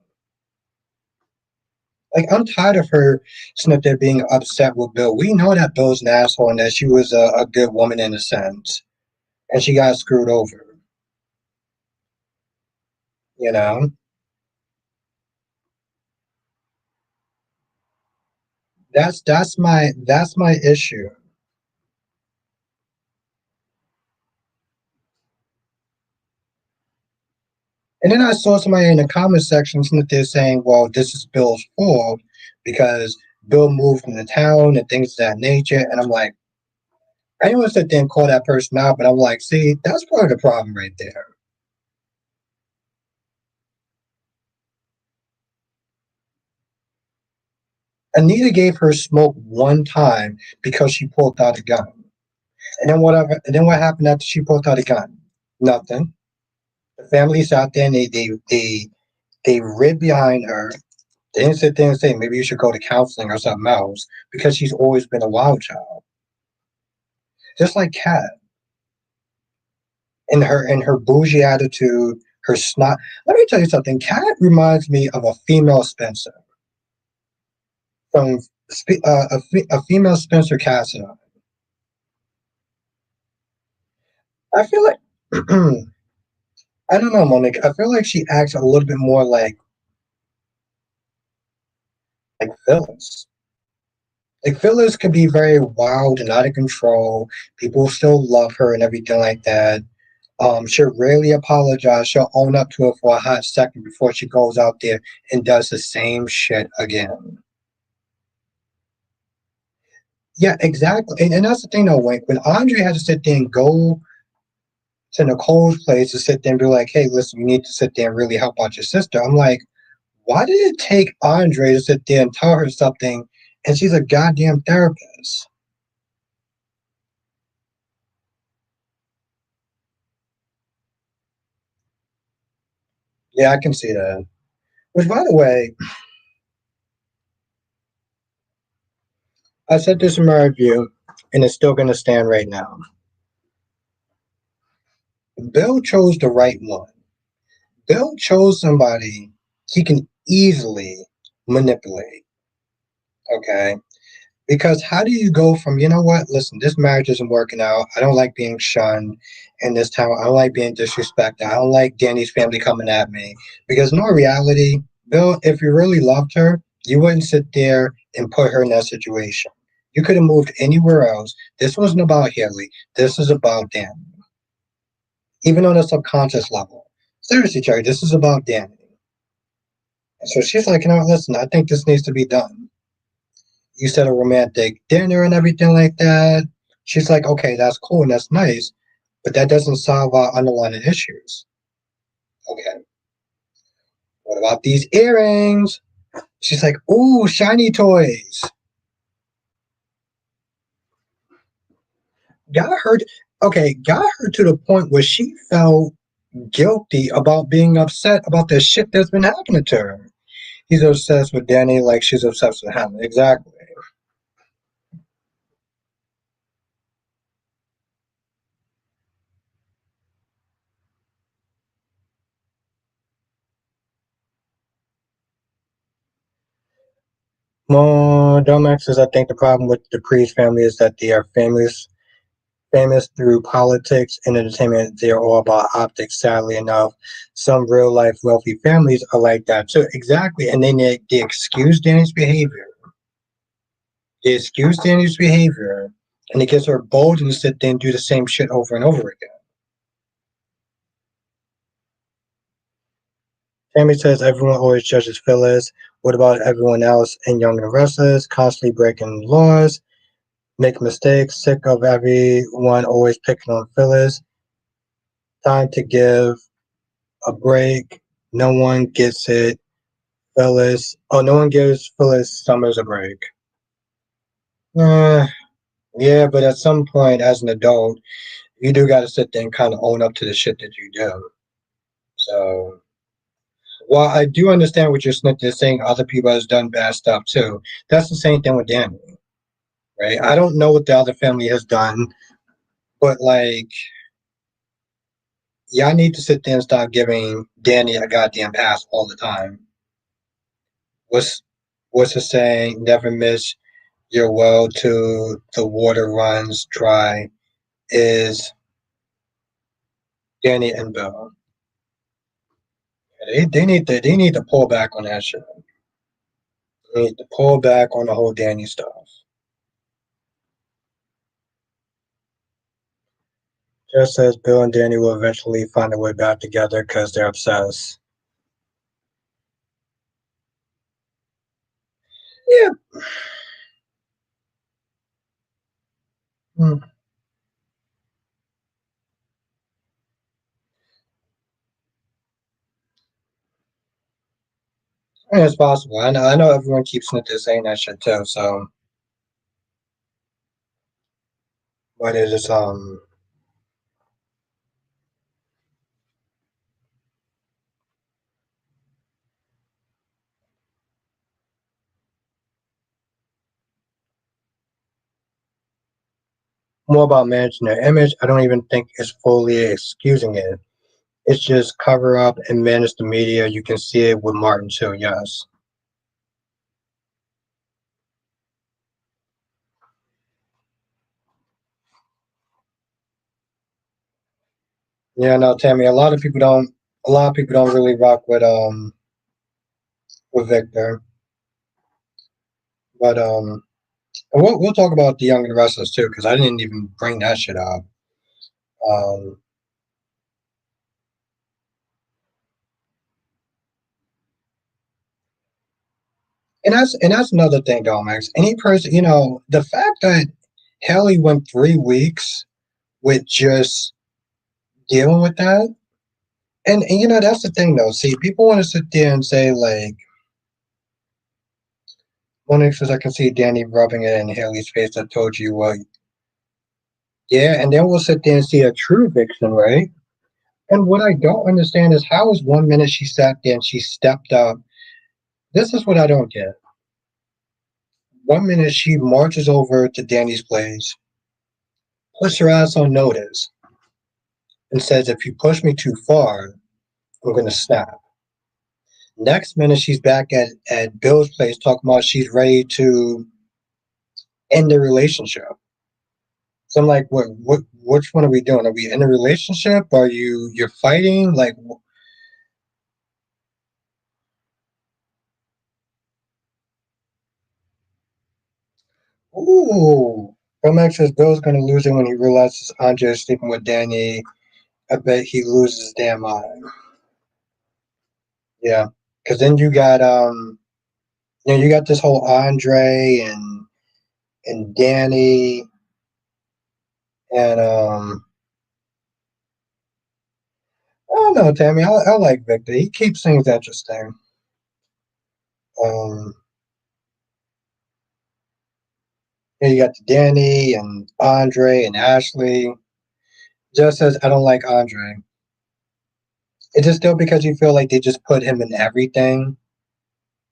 Like I'm tired of her sitting up there being upset with Bill. We know that Bill's an asshole and that she was a good woman in a sense, and she got screwed over. You know, that's my issue. And then I saw somebody in the comment section that they're saying, "Well, this is Bill's fault because Bill moved from the town and things of that nature." And I'm like, I didn't want to sit there and call that person out, but I'm like, see, that's part of the problem right there. Anita gave her smoke one time because she pulled out a gun. And then what happened after she pulled out a gun? Nothing. The family sat there and they rid behind her. They didn't sit there and say maybe you should go to counseling or something else because she's always been a wild child. Just like Kat in her bougie attitude, her snot. Let me tell you something. Kat reminds me of a female Spencer from a female Spencer Cassidy. I feel like I don't know, Monique. I feel like she acts a little bit more like Phyllis. Like Phyllis could be very wild and out of control. People still love her and everything like that. She'll rarely apologize. She'll own up to it for a hot second before she goes out there and does the same shit again. Yeah, exactly. And that's the thing though, when Andre had to sit there and go to Nicole's place to sit there and be like, hey, listen, you need to sit there and really help out your sister. I'm like, why did it take Andre to sit there and tell her something and she's a goddamn therapist? Yeah, I can see that. Which, by the way, I said this in my review, and it's still going to stand right now. Bill chose the right one. Bill chose somebody he can easily manipulate. Okay. Because how do you go from, you know what, listen, this marriage isn't working out. I don't like being shunned in this town. I don't like being disrespected. I don't like Danny's family coming at me. Because in all reality, Bill, if you really loved her, you wouldn't sit there and put her in that situation. You could have moved anywhere else. This wasn't about Haley. This is about Danny. Even on a subconscious level. Seriously, Cherry, this is about Danny. So she's like, you know, listen, I think this needs to be done. You said a romantic dinner and everything like that. She's like, okay, that's cool and that's nice, but that doesn't solve our underlying issues. Okay, what about these earrings? She's like, ooh, shiny toys. Got her, okay, got her to the point where she felt guilty about being upset about the shit that's been happening to her. He's obsessed with Danny like she's obsessed with him. Exactly. Well, Domax says, I think the problem with the Priest family is that they are famous through politics and entertainment. They're all about optics, sadly enough. Some real life wealthy families are like that too. Exactly. And then they excuse Danny's behavior. They excuse Danny's behavior and it gives her boldness to then do the same shit over and over again. Tammy says everyone always judges Phyllis. What about everyone else in Young and Restless, constantly breaking laws, make mistakes, sick of everyone always picking on Phyllis. Time to give a break. No one gets it. Phyllis. Oh, no one gives Phyllis Summers a break. Uh, yeah, but at some point, as an adult, you do got to sit there and kind of own up to the shit that you do. So, while I do understand what you're saying, other people has done bad stuff too. That's the same thing with Danny, right? I don't know what the other family has done, but like, y'all need to sit there and stop giving Danny a goddamn pass all the time. What's what's the saying? Never miss your well till the water runs dry. Is Danny and Bill? They need to pull back on that shit. They need to pull back on the whole Danny stuff. Just says Bill and Danny will eventually find their way back together because they're obsessed. Yeah. Hmm. I mean, it's possible. I know everyone keeps saying that shit too. So, but it is more about managing their image. I don't even think it's fully excusing it. It's just cover up and manage the media. You can see it with Martin too. Yes. Yeah. No, Tammy. A lot of people don't really rock with Victor. But we'll talk about the Young and the Restless too because I didn't even bring that shit up. Um, and that's another thing, though, Max. Any person, you know, the fact that Haley went 3 weeks with just dealing with that. And you know that's the thing though. See, people want to sit there and say like, one says I can see Danny rubbing it in Haley's face. I told you what. Yeah, and then we'll sit there and see a true vixen, right? And what I don't understand is how is 1 minute she sat there and she stepped up. This is what I don't get. One minute she marches over to Danny's place, puts her ass on notice, and says, "If you push me too far, I'm gonna snap." Next minute she's back at Bill's place talking about she's ready to end the relationship. So I'm like, which one are we doing? Are we in a relationship? Are you're fighting? Like, ooh. Romax says Bill's gonna lose it when he realizes Andre is sleeping with Danny. I bet he loses his damn mind. Yeah, because then you got this whole Andre and Danny and I don't know, Tammy. I like Victor. He keeps things interesting. Um, you got Danny and Andre and Ashley. Just says I don't like Andre. Is it still because you feel like they just put him in everything?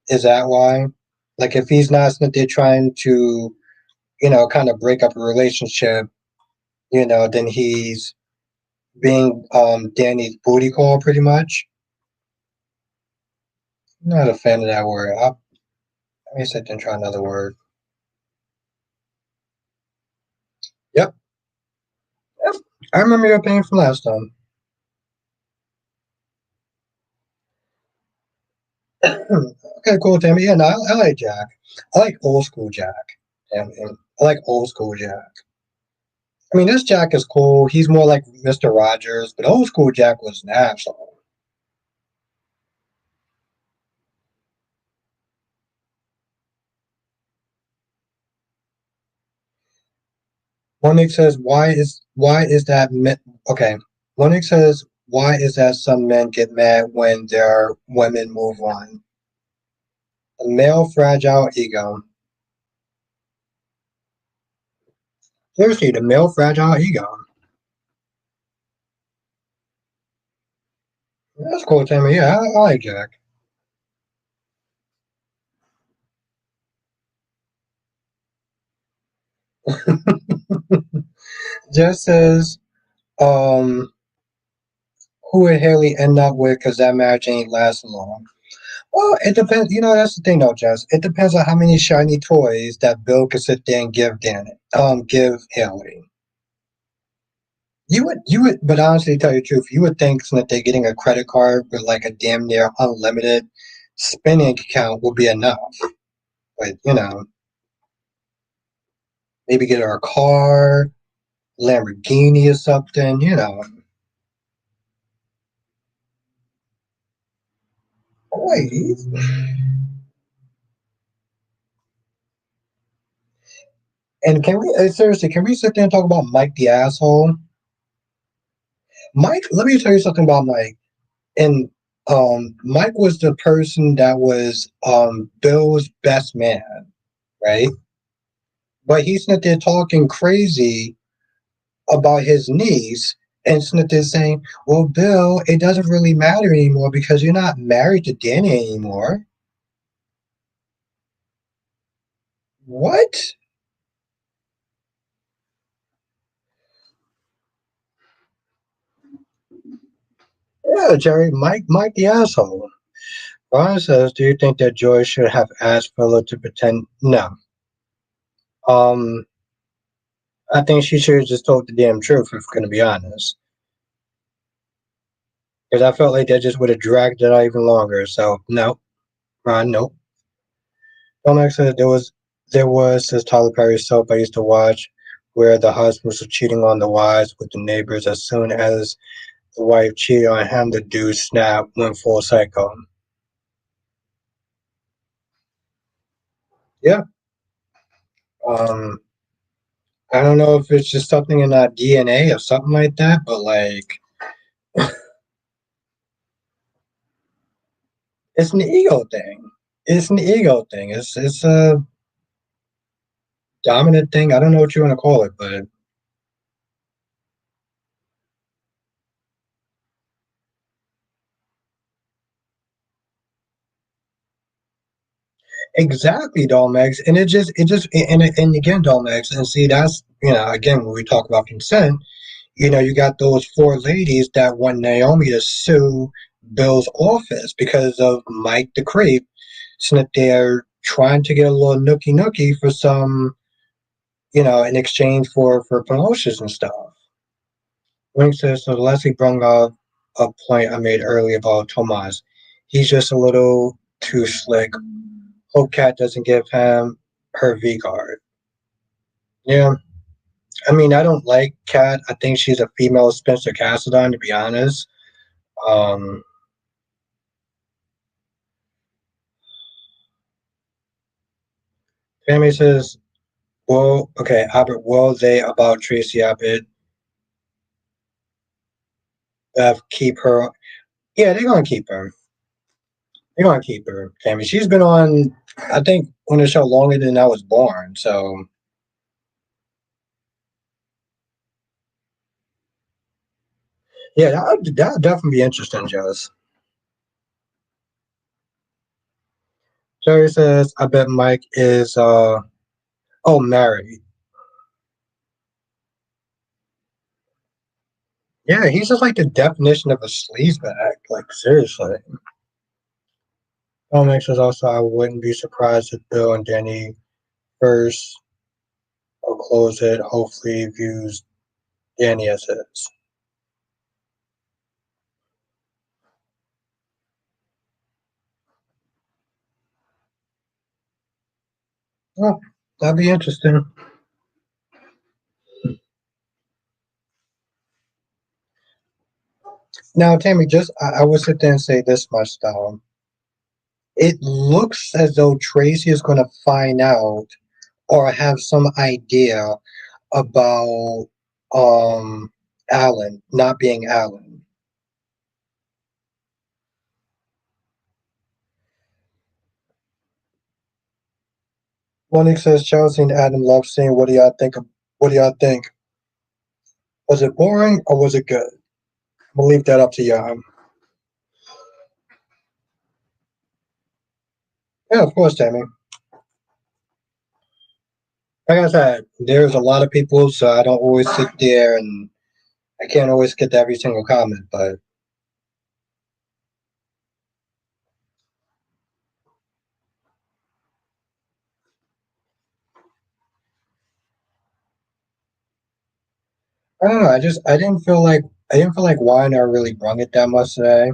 Is that why? Like if he's not they're trying to, kind of break up a relationship, then he's being Danny's booty call pretty much. I'm not a fan of that word. Let me sit there and try another word. Yep. Yep. I remember your opinion from last time. Okay, cool, Tammy. Yeah, no, I like Jack. I like old school Jack. And I like old school Jack. I mean, this Jack is cool. He's more like Mr. Rogers, but old school Jack was an asshole. Monique says, "Why is that?" Okay, Monique says, "Why is that some men get mad when their women move on?" A male fragile ego. Seriously, the male fragile ego. That's cool, Tammy. Yeah, I like Jack. Just says, um, who would Haley end up with? Because that marriage ain't lasting long. Well, it depends. That's the thing, though, Jess. It depends on how many shiny toys that Bill could sit there and give Haley. But honestly, to tell you the truth, you would think that they're getting a credit card with like a damn near unlimited spending account would be enough. But maybe get her a car, Lamborghini or something. Wait, and seriously, can we sit there and talk about Mike the asshole? Mike, let me tell you something about Mike. And Mike was the person that was Bill's best man, right? But he's not there talking crazy about his niece, and Smith is saying, "Well, Bill, it doesn't really matter anymore because you're not married to Danny anymore." What? Yeah, Jerry, Mike the asshole. Ron says, "Do you think that Joy should have asked Philip to pretend?" No. Um, I think she should have just told the damn truth. If we're gonna be honest, because I felt like that just would have dragged it out even longer. So no, Ron, nope. Tomax says there was this Tyler Perry soap I used to watch where the husbands were cheating on the wives with the neighbors. As soon as the wife cheated on him, the dude snapped, went full psycho. Yeah. Um, I don't know if it's just something in our DNA or something like that, but like it's an ego thing. It's an ego thing. It's a dominant thing. I don't know what you want to call it, but Exactly, Dolmex, and and again, Dolmex, and see that's again when we talk about consent, you got those four ladies that want Naomi to sue Bill's office because of Mike the creep, so that they're trying to get a little nookie nookie for some, in exchange for promotions and stuff. Link says so. Leslie brought up a point I made earlier about Tomas. He's just a little too slick. Hope Cat doesn't give him her V guard. Yeah, I mean, I don't like Cat. I think she's a female Spencer Cassidon, to be honest. Um, Tammy says, well, okay, Albert, will they about Tracy Abbott keep her? Yeah, they're going to keep her. They're going to keep her, Tammy. She's been on, I think, on the show longer than I was born. So, yeah, that would definitely be interesting, Jess. Jerry says, I bet Mike is, married. Yeah, he's just like the definition of a sleazebag. Like, seriously. Comics is also, I wouldn't be surprised if Bill and Danny first or close it, hopefully views Danny as his. Well, that'd be interesting. Now, Tammy, I would sit there and say this much though. It looks as though Tracy is going to find out or have some idea about um Alan not being Alan. Monique says Chelsea and Adam love seeing what do y'all think what do y'all think? Was it boring or was it good? We'll leave that up to y'all. Yeah, of course, Tammy. Like I said, there's a lot of people, so I don't always sit there and I can't always get to every single comment, but I don't know. I didn't feel like Weiner really brung it that much today.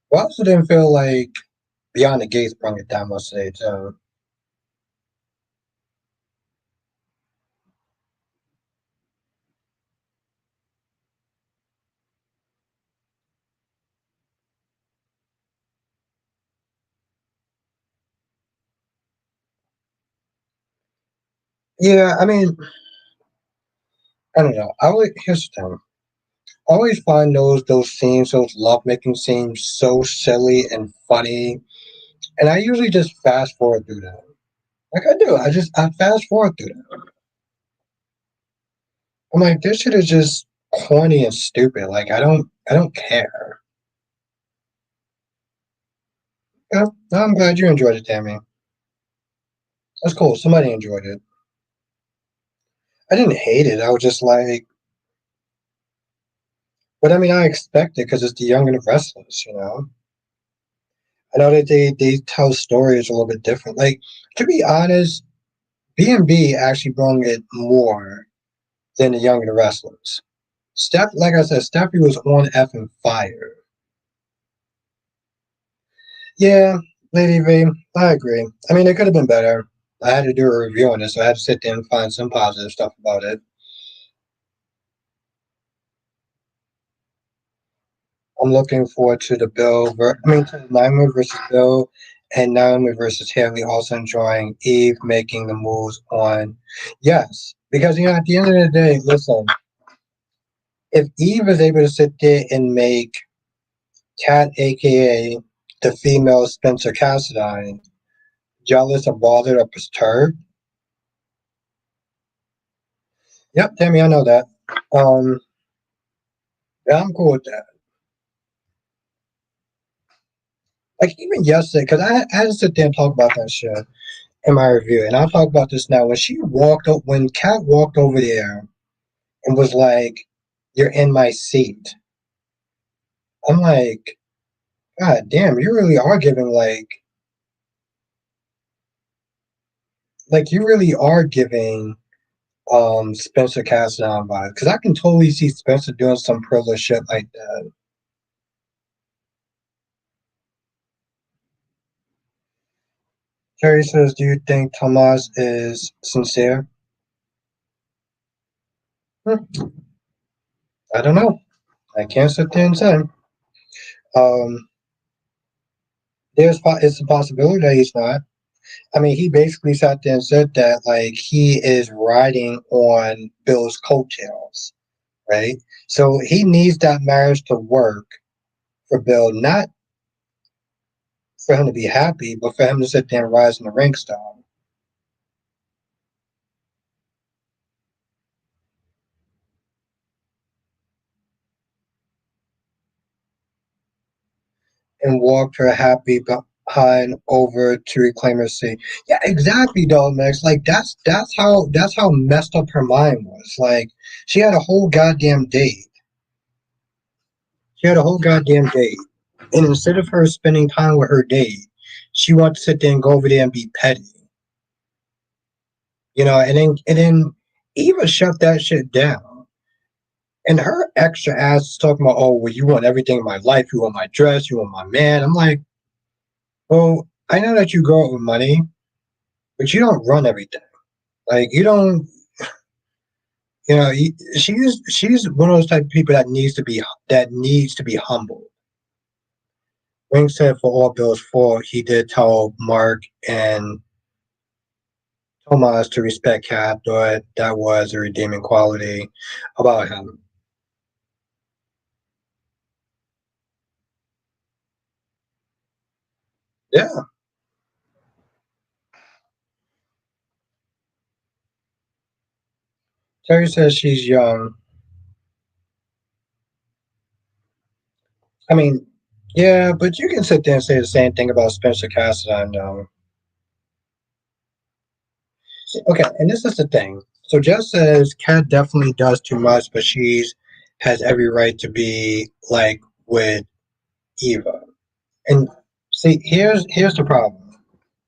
But I also didn't feel like Beyond the Gates brung it that much today too. Yeah, I mean, I don't know. Here's the thing. I always find those scenes, those lovemaking scenes, so silly and funny, and I usually just fast forward through them. Like I do, I fast forward through them. I'm like, this shit is just corny and stupid. Like I don't care. Yeah, no, I'm glad you enjoyed it, Tammy. That's cool. Somebody enjoyed it. I didn't hate it. I was just like, but I mean, I expect it because it's the Young and the Restless. I know that they tell stories a little bit different. Like to be honest, B&B actually brought it more than the Young and the Restless. Like I said, Steffy was on effing fire. Yeah, Lady V, I agree. I mean, it could have been better. I had to do a review on it, so I had to sit there and find some positive stuff about it. I'm looking forward to to Naomi versus Bill and Naomi versus Haley also enjoying Eve making the moves on. Yes, because at the end of the day, listen, if Eve is able to sit there and make Cat, aka the female Spencer Cassadine, jealous or bothered or perturbed, yep, Tammy, I know that. Um, yeah, I'm cool with that. Like even yesterday, because I had to sit there and talk about that shit in my review, and I'll talk about this now. When she walked up, when Kat walked over there and was like, "You're in my seat," I'm like, God damn, you really are giving like you really are giving Spencer Cassidy vibes, because I can totally see Spencer doing some privileged shit like that. Terry says, "Do you think Tomas is sincere?" Hmm, I don't know. I can't sit there and say. Um, it's a possibility that he's not. I mean, he basically sat there and said that like he is riding on Bill's coattails, right? So he needs that marriage to work for Bill, not for him to be happy, but for him to sit there and rise in the ranks down and walk her happy behind over to reclaim her seat. Yeah, exactly, though, Max. Like that's how messed up her mind was. Like she had a whole goddamn date. She had a whole goddamn date. And instead of her spending time with her date, she wanted to sit there and go over there and be petty. And then Eva shut that shit down. And her extra ass is talking about, oh, well, you want everything in my life, you want my dress, you want my man. I'm like, well, I know that you grow up with money, but you don't run everything. Like you don't, she's one of those type of people that needs to be humble. Wing said for all Bill's fault, he did tell Mark and Tomas to respect Cat, but that was a redeeming quality about him. Yeah, Terry says she's young. I mean, yeah, but you can sit there and say the same thing about Spencer Cassidy. Okay, and this is the thing. So Jess says Kat definitely does too much, but she's has every right to be like with Eva. And see, here's the problem,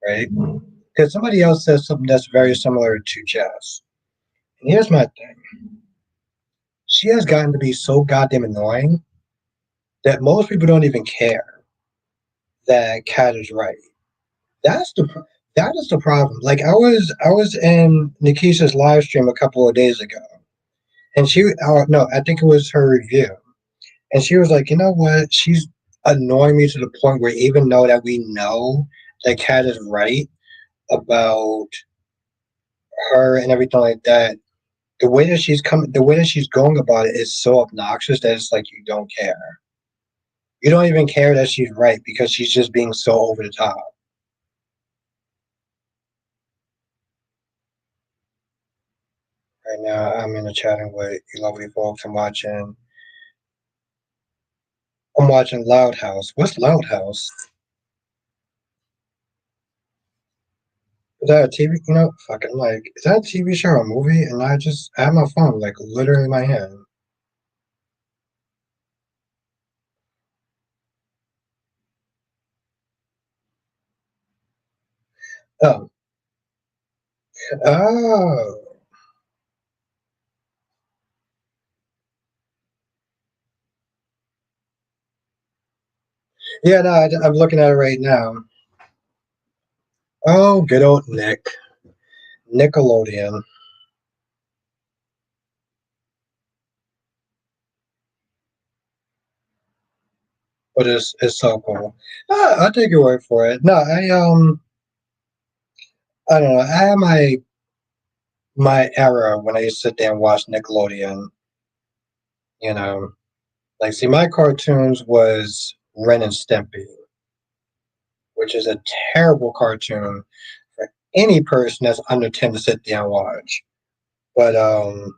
right? Because somebody else says something that's very similar to Jess. And here's my thing. She has gotten to be so goddamn annoying that most people don't even care that Kat is right. That's the that is the problem. Like I was in Nikisha's live stream a couple of days ago, and no, I think it was her review, and she was like, you know what? She's annoying me to the point where even though that we know that Kat is right about her and everything like that, the way that she's going about it is so obnoxious that it's like you don't care. You don't even care that she's right because she's just being so over the top. Right now, I'm in the chatting with you lovely folks. I'm watching Loud House. What's Loud House? Is that a TV? Fucking like, is that a TV show or a movie? And I have my phone like literally in my hand. Oh, oh, yeah. No, I'm looking at it right now. Oh, good old Nickelodeon. But it's so cool. I'll take your word for it. No, I don't know. I had my era when I used to sit there and watch Nickelodeon. You know, like see, my cartoons was Ren and Stimpy, which is a terrible cartoon for any person that's under 10 to sit there and watch. But well,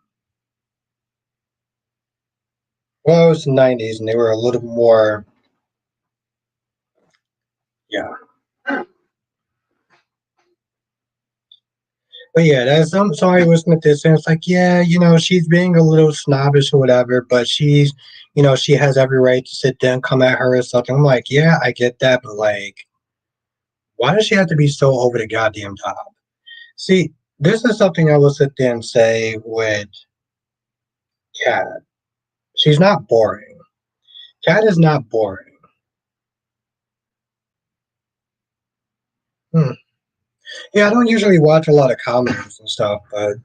it was the 90s, and they were a little more Yeah. But yeah, that's I'm sorry listening to this and it's like, yeah, she's being a little snobbish or whatever, but she has every right to sit there and come at her or something. I'm like, yeah, I get that, but like, why does she have to be so over the goddamn top? See, this is something I will sit there and say with Kat. She's not boring. Kat is not boring. Hmm. Yeah, I don't usually watch a lot of comedies and stuff, but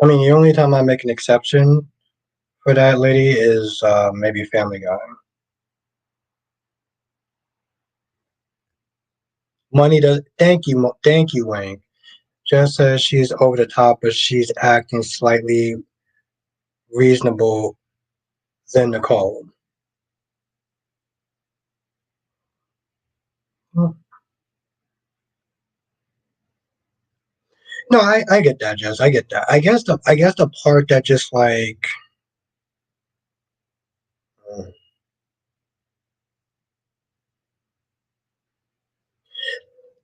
I mean, the only time I make an exception for that lady is maybe Family Guy. Money does. Thank you, Wayne. Just says she's over the top, but she's acting slightly reasonable than Nicole. Hmm. No, I get that, Jess. I get that. I guess the part that just like hmm.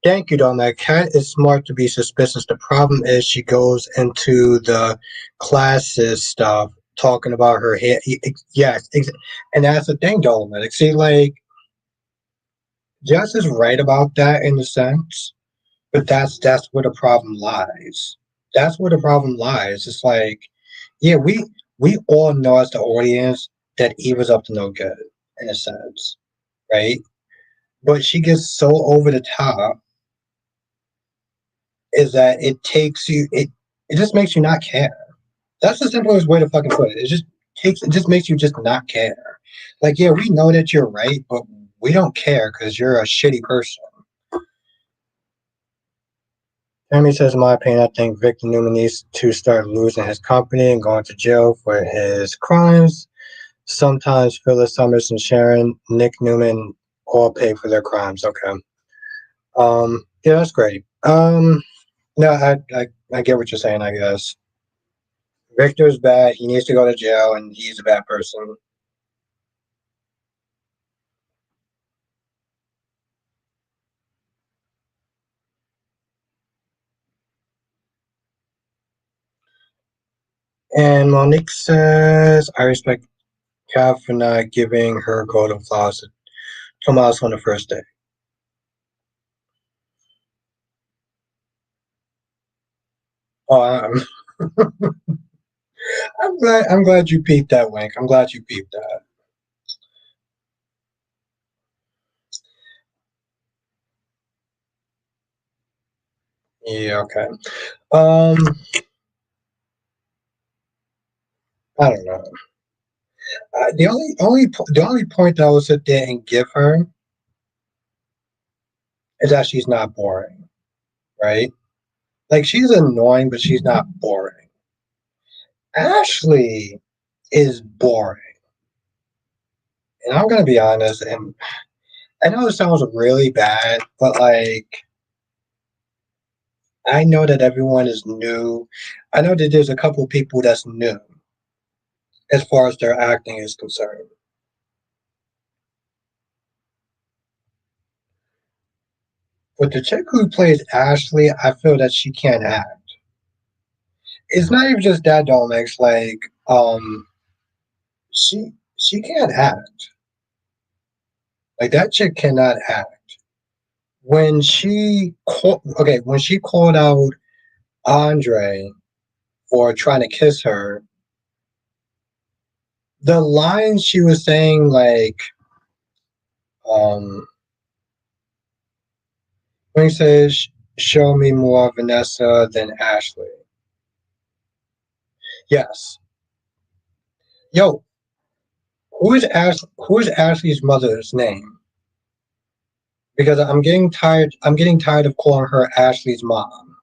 Thank you, Don. That cat is smart to be suspicious. The problem is she goes into the classist stuff, talking about her hair. Yes, and that's the thing, Dolomit. See, like, Jess is right about that in a sense, but that's where the problem lies. That's where the problem lies. It's like, yeah, we all know as the audience that Eva's up to no good in a sense, right? But she gets so over the top is that it just makes you not care. That's the simplest way to fucking put it. It just makes you just not care. Like, yeah, we know that you're right, but we don't care because you're a shitty person. Tammy says, in my opinion, I think Victor Newman needs to start losing his company and going to jail for his crimes. Sometimes Phyllis Summers and Sharon, Nick Newman all pay for their crimes. Okay. Yeah, that's great. No, I get what you're saying, I guess. Victor's bad. He needs to go to jail, and he's a bad person. And Monique says, I respect Kat for not giving her golden flowers to Tomas on the first day. Oh, I'm glad you peeped that, Wink. I'm glad you peeped that. Yeah, okay. Um, I don't know. The only point that I would sit there and give her is that she's not boring, right? Like she's annoying, but she's not boring. Ashley is boring, and I'm gonna be honest. And I know it sounds really bad, but like I know that everyone is new. I know that there's a couple people that's new as far as their acting is concerned. But the chick who plays Ashley, I feel that she can't act. It's not even just that, Domex. Like, she can't act. Like that chick cannot act. When she called out Andre for trying to kiss her, the lines she was saying, like, um, when he says, "Show me more Vanessa than Ashley." Yes. Yo, who is Ashley's mother's name? Because I'm getting tired. I'm getting tired of calling her Ashley's mom.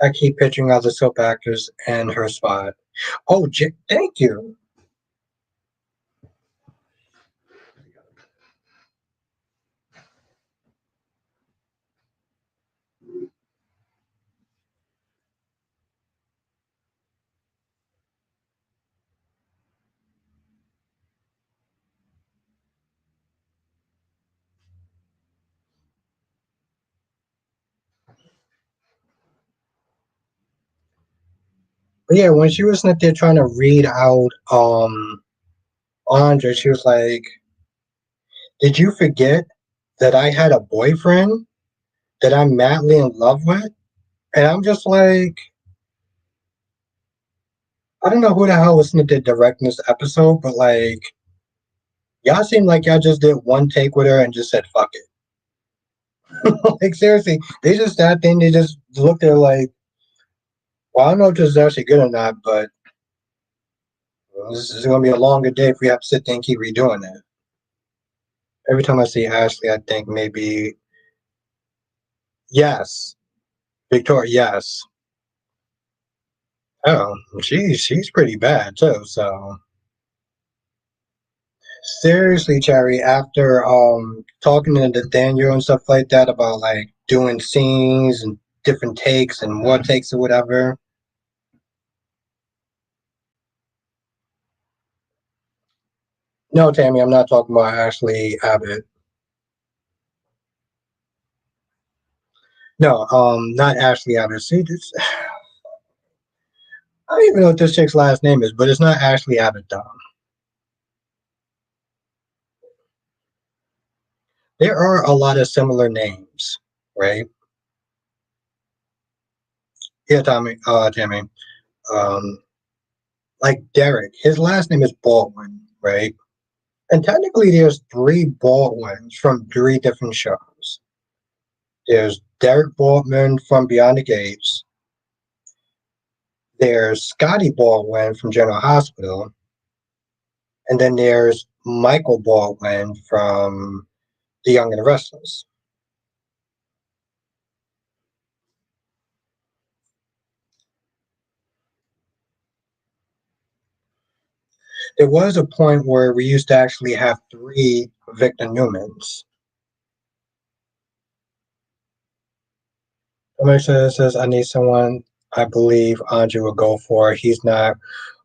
I keep picturing other soap actors and her spot. Oh, thank you. But yeah, when she was up there trying to read out Andre, she was like, "Did you forget that I had a boyfriend that I'm madly in love with?" And I'm just like, I don't know who the hell listened to directing this episode, but like, y'all seem like y'all just did one take with her and just said fuck it. Like seriously, they just that thing. They just looked at her like, well, I don't know if this is actually good or not, but this is going to be a longer day if we have to sit there and keep redoing it. Every time I see Ashley, I think maybe yes, Victoria, yes. Oh, she's pretty bad too. So seriously, Cherry, after talking to Nathaniel and stuff like that about like doing scenes and different takes and more takes or whatever. No, Tammy, I'm not talking about Ashley Abbott. No, not Ashley Abbott. See, this, I don't even know what this chick's last name is, but it's not Ashley Abbott though. There are a lot of similar names, right? Yeah, Tommy, Tammy. Um, like Derek, his last name is Baldwin, right? And technically, there's three Baldwins from three different shows. There's Derek Baldwin from Beyond the Gates. There's Scotty Baldwin from General Hospital, and then there's Michael Baldwin from The Young and the Restless. There was a point where we used to actually have three Victor Newmans. Commissioner says, I need someone I believe Andre will go for. He's not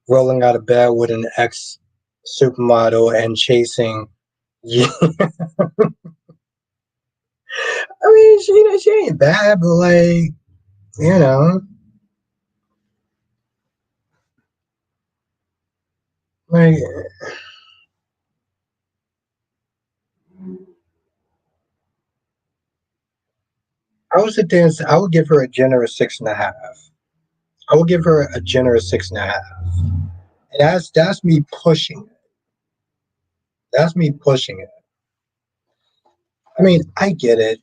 rolling out of bed with an ex supermodel and chasing. Yeah. I mean, she ain't bad, but like, you know, like I would sit there and I would give her a generous 6.5. I would give her a generous 6.5. And that's me pushing it. That's me pushing it. I mean, I get it.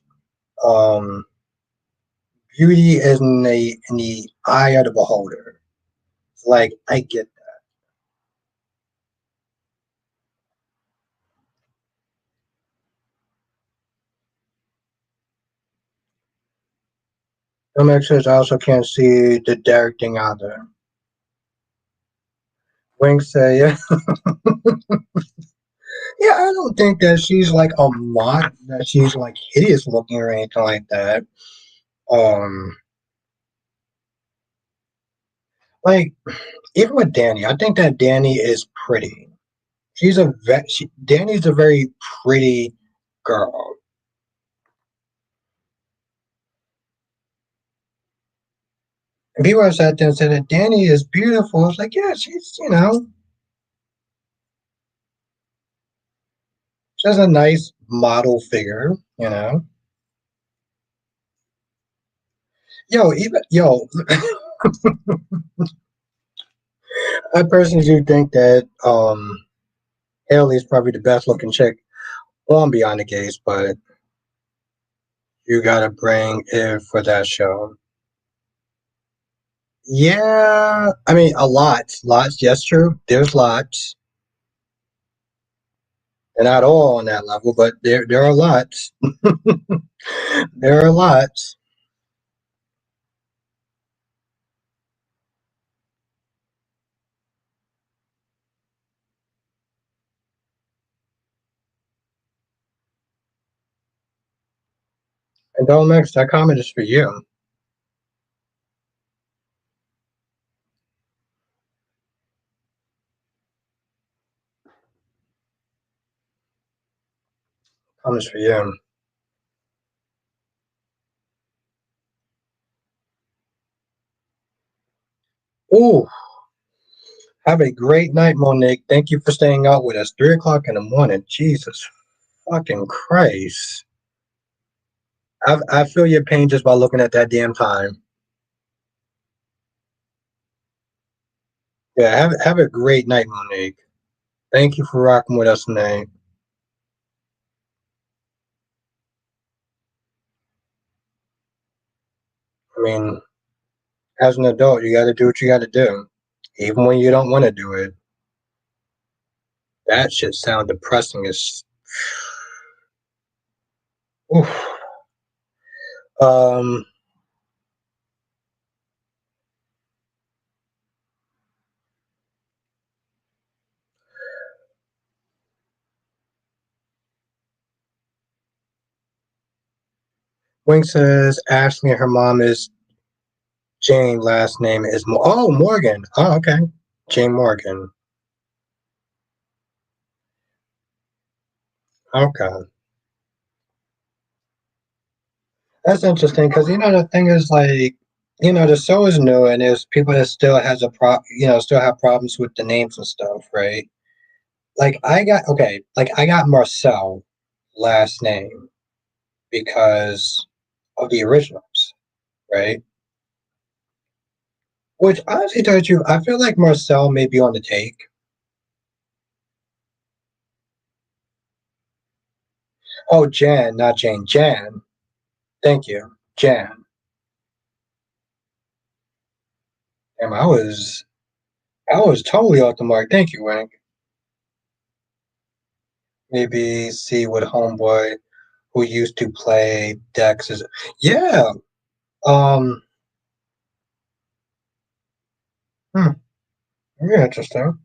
Um, Beauty is in the eye of the beholder. Like I get that. Makes sense. I also can't see the directing either. Wing say, yeah, yeah. I don't think that she's like a mod. That she's like hideous looking or anything like that. Um, like even with Danny, I think that Danny is pretty. Danny's a very pretty girl. And people have sat there and said that Danny is beautiful. It's like, yeah, she has a nice model figure. Yo, I personally do think that Haley is probably the best looking chick on Beyond the Gates, but you gotta bring it for that show. Yeah, I mean a lot, lots. Yes, true. There's lots. They're not all on that level, but there are lots. There are lots. And don't mix that comment is for you. Comments for you. Ooh, have a great night, Monique. Thank you for staying out with us. 3 o'clock in the morning. Jesus fucking Christ. I feel your pain just by looking at that damn time. Yeah, have a great night, Monique. Thank you for rocking with us tonight. I mean, as an adult, you got to do what you got to do, even when you don't want to do it. That shit sound depressing as. Oof. Um, Wing says Ashley and her mom is Jane. Last name is Morgan. Oh, okay, Jane Morgan. Okay, that's interesting because the thing is like the show is new and there's people that still has a still have problems with the names and stuff, right? Like I got Marcel last name because of the originals, right? Which honestly told you, I feel like Marcel may be on the take. Oh, Jan, not Jane. Jan. Thank you, Jan. Damn, I was totally off the mark. Thank you, Wink. Maybe see what homeboy who used to play Dex is. Yeah. Um. Hmm, very interesting.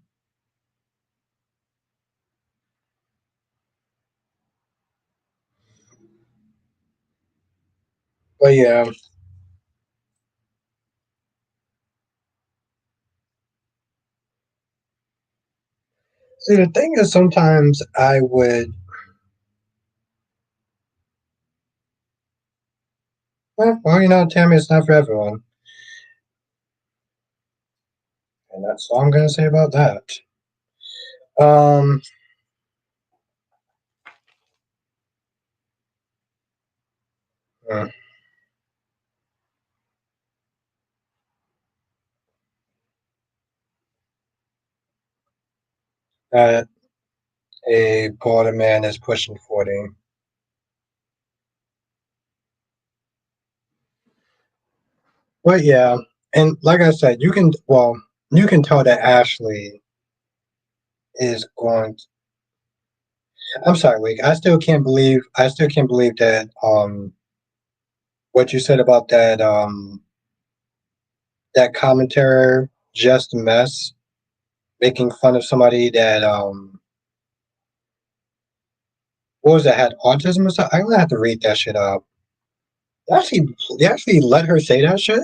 But yeah. See, the thing is, sometimes I would. Well, Tammy, it's not for everyone, and that's all I'm gonna say about that. Um. hmm, That a border man is pushing 40. But yeah, and like I said, you can tell that Ashley is going. I'm sorry, Wig. I still can't believe that what you said about that commentator just a mess making fun of somebody that what was that had autism or something. I'm gonna have to read that shit up. They actually let her say that shit.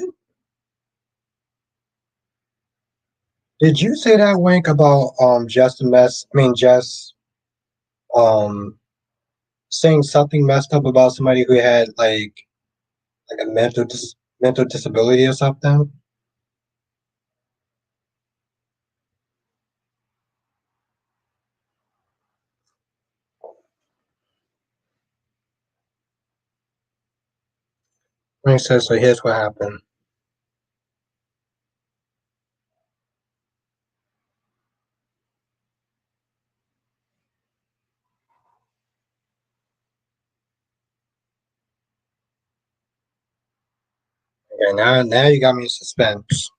Did you say that, Wink, about just a mess? I mean, just um saying something messed up about somebody who had like a mental disability or something. Wink says, so here's what happened. Okay, now you got me in suspense.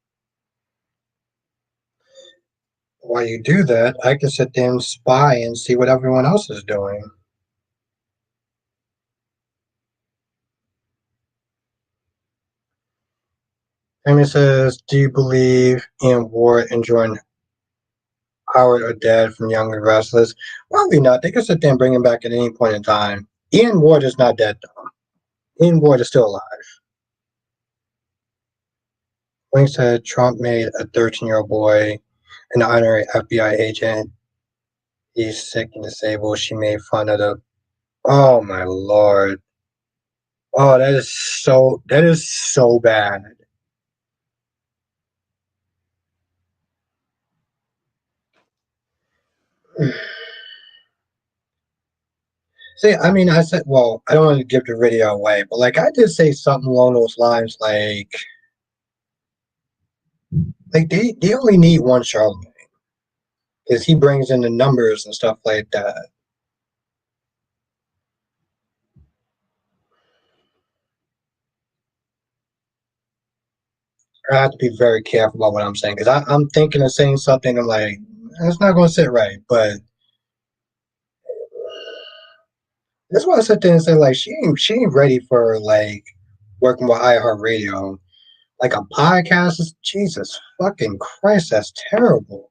While you do that, I can sit there and spy and see what everyone else is doing. Amy says, do you believe Ian Ward and Jordan Howard are dead from Young and Restless? Probably not. They can sit there and bring him back at any point in time. Ian Ward is not dead, though. Ian Ward is still alive. Wing said Trump made a 13-year-old boy an honorary FBI agent. He's sick and disabled. She made fun of the. Oh my lord. Oh, that is so bad. See, I mean, I said, well, I don't want to give the video away, but like I did say something along those lines, like they only need one Charlemagne because he brings in the numbers and stuff like that. I have to be very careful about what I'm saying because I'm thinking of saying something. I'm like, it's not going to sit right, but that's why I sit there and say like she ain't ready for like working with iHeartRadio. Like a podcast is Jesus fucking Christ, that's terrible.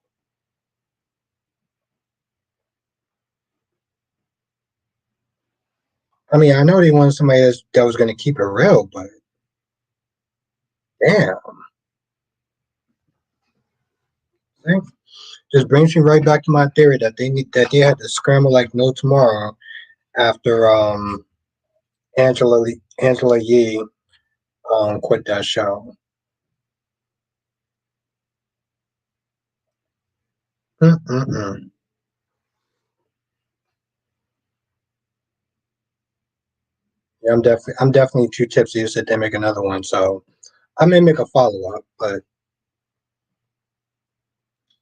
I mean, I know they wanted somebody that was going to keep it real, but damn, see? Just brings me right back to my theory that they had to scramble like no tomorrow after Angela Yee quit that show. Mm-mm-mm. Yeah, I'm definitely too tipsy to sit there and make another one. So I may make a follow up, but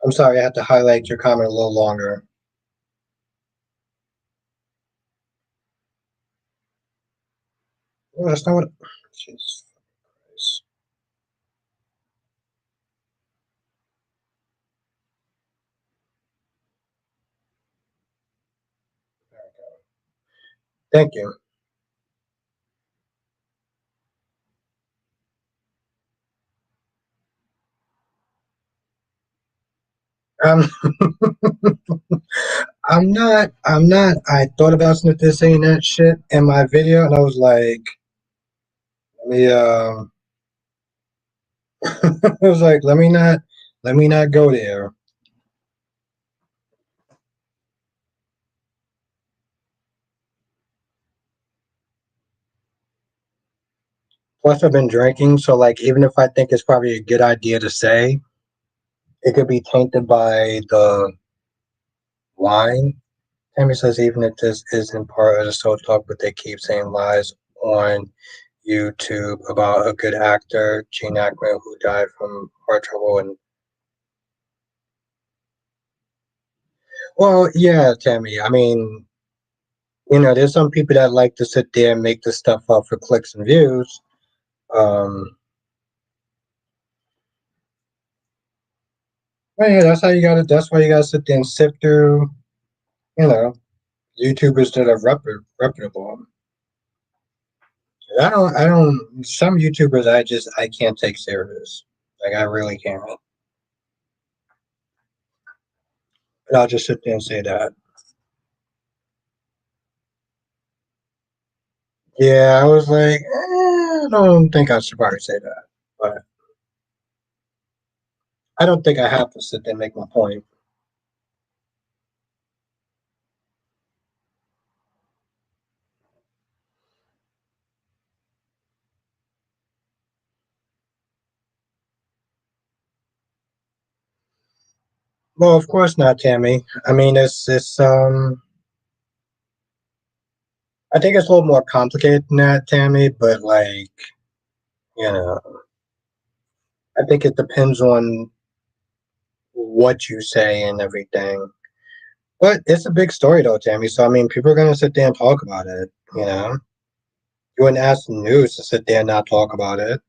I'm sorry I have to highlight your comment a little longer. Well, that's not what. Jesus Christ. Thank you. Um, I'm not. I thought about saying that shit in my video, and I was like, let me. I was like, let me not go there. Plus, I've been drinking, so like, even if I think it's probably a good idea to say, it could be tainted by the wine. Tammy says even if this isn't part of the soul talk, but they keep saying lies on YouTube about a good actor, Gene Hackman, who died from heart trouble. And well, yeah, Tammy. I mean, there's some people that like to sit there and make this stuff up for clicks and views. Um, but yeah, that's how you got to. That's why you got to sit there and sift through, you know, YouTubers that are reputable. I don't. Some YouTubers I can't take serious. Like I really can't. But I'll just sit there and say that. Yeah, I was like, I don't think I should probably say that, but I don't think I have to sit there and make my point. Well, of course not, Tammy. I mean, it's. I think it's a little more complicated than that, Tammy. But like, you know, I think it depends on what you say and everything. But it's a big story, though, Tammy. So I mean, people are gonna sit there and talk about it. You know, you wouldn't ask the news to sit there and not talk about it.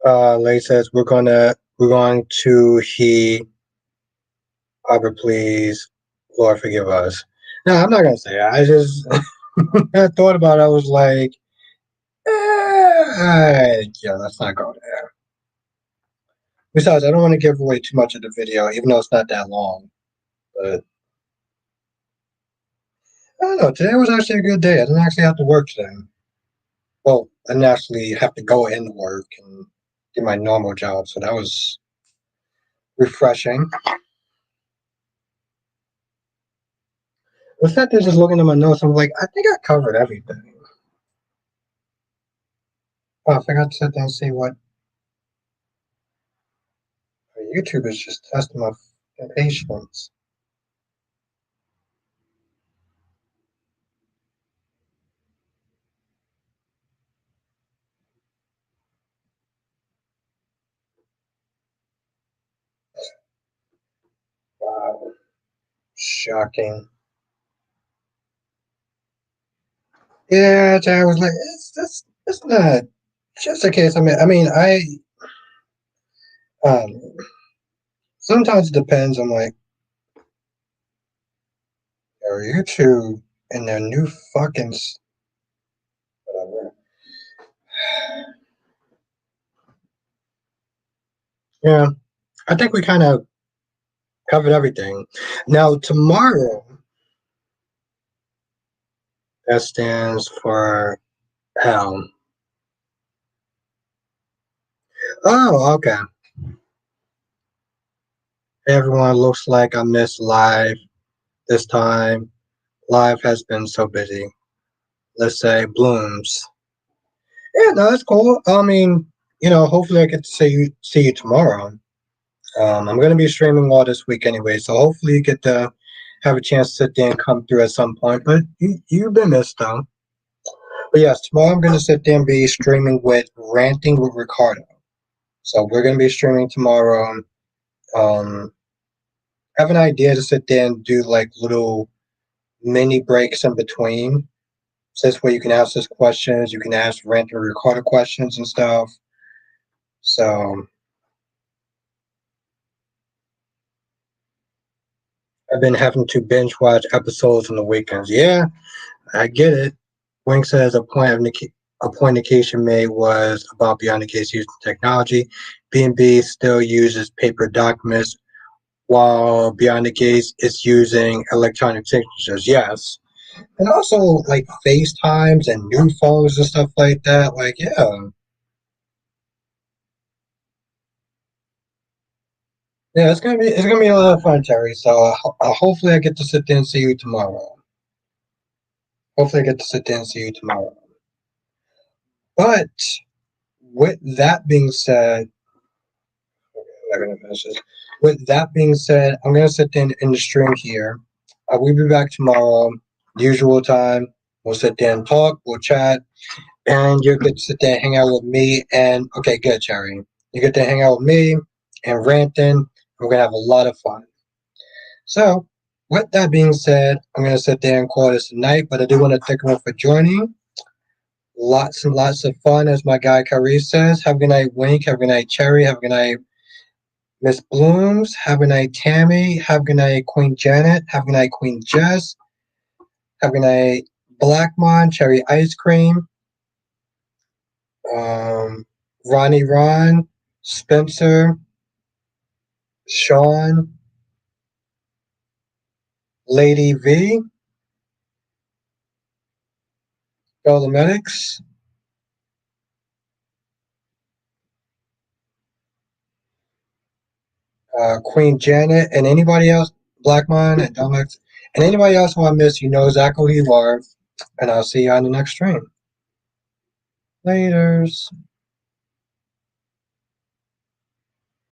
Lay says we're going to he Father, please, Lord, forgive us. No, I'm not gonna say it. I just I thought about it. I was like, yeah, let's not go there. Besides, I don't want to give away too much of the video, even though it's not that long. But I don't know. Today was actually a good day. I didn't actually have to work today. Well, I didn't actually have to go into work and do my normal job, so that was refreshing. Instead of just looking at my notes, I'm like, I think I covered everything. Oh, I forgot to sit down and see what. YouTube is just testing my patience. Wow, shocking. Yeah, I was like, it's not just a case. Um, sometimes it depends on like your YouTube and their new fucking whatever. Yeah, I think we kind of covered everything. Now tomorrow, that stands for hell. Oh, okay. Everyone looks like I missed live this time. Live has been so busy. Let's say blooms. Yeah, no, that's cool. Hopefully I get to see you tomorrow. I'm gonna be streaming all this week anyway, so hopefully you get to have a chance to sit there and come through at some point. But you've been missed though. But yes, tomorrow I'm gonna sit there and be streaming with Ranting with Ricardo. So we're gonna be streaming tomorrow. Um, I have an idea to sit there and do like little mini breaks in between. So this way you can ask us questions, you can ask Ranting with Ricardo questions and stuff. So I've been having to binge watch episodes on the weekends. Yeah, I get it. Wink says a point Nication made was about Beyond the Case using technology. B&B still uses paper documents while Beyond the Case is using electronic signatures. Yes. And also like FaceTimes and new phones and stuff like that. Like, yeah. Yeah, it's gonna be a lot of fun, Terry. So hopefully I get to sit there and see you tomorrow. Hopefully I get to sit there and see you tomorrow. But with that being said, I'm gonna finish this. With that being said, I'm gonna sit in the stream here. We'll be back tomorrow, usual time. We'll sit there and talk. We'll chat, and you get to sit there and hang out with me. And okay, good, Cherry. You get to hang out with me and ranting. We're gonna have a lot of fun. So, with that being said, I'm gonna sit there and call this a night. But I do want to thank everyone for joining. Lots and lots of fun, as my guy Kyrie says. Have a good night, Wink. Have a good night, Cherry. Have a good night, Miss Blooms. Have a good night, Tammy. Have a good night, Queen Janet. Have a good night, Queen Jess. Have a good night, Blackmon, Cherry Ice Cream. Ronnie Ron, Spencer, Sean, Lady V, Medics, Queen Janet, and anybody else, Blackmon and Dominic, and anybody else who I miss, you know exactly who you are. And I'll see you on the next stream. Laters.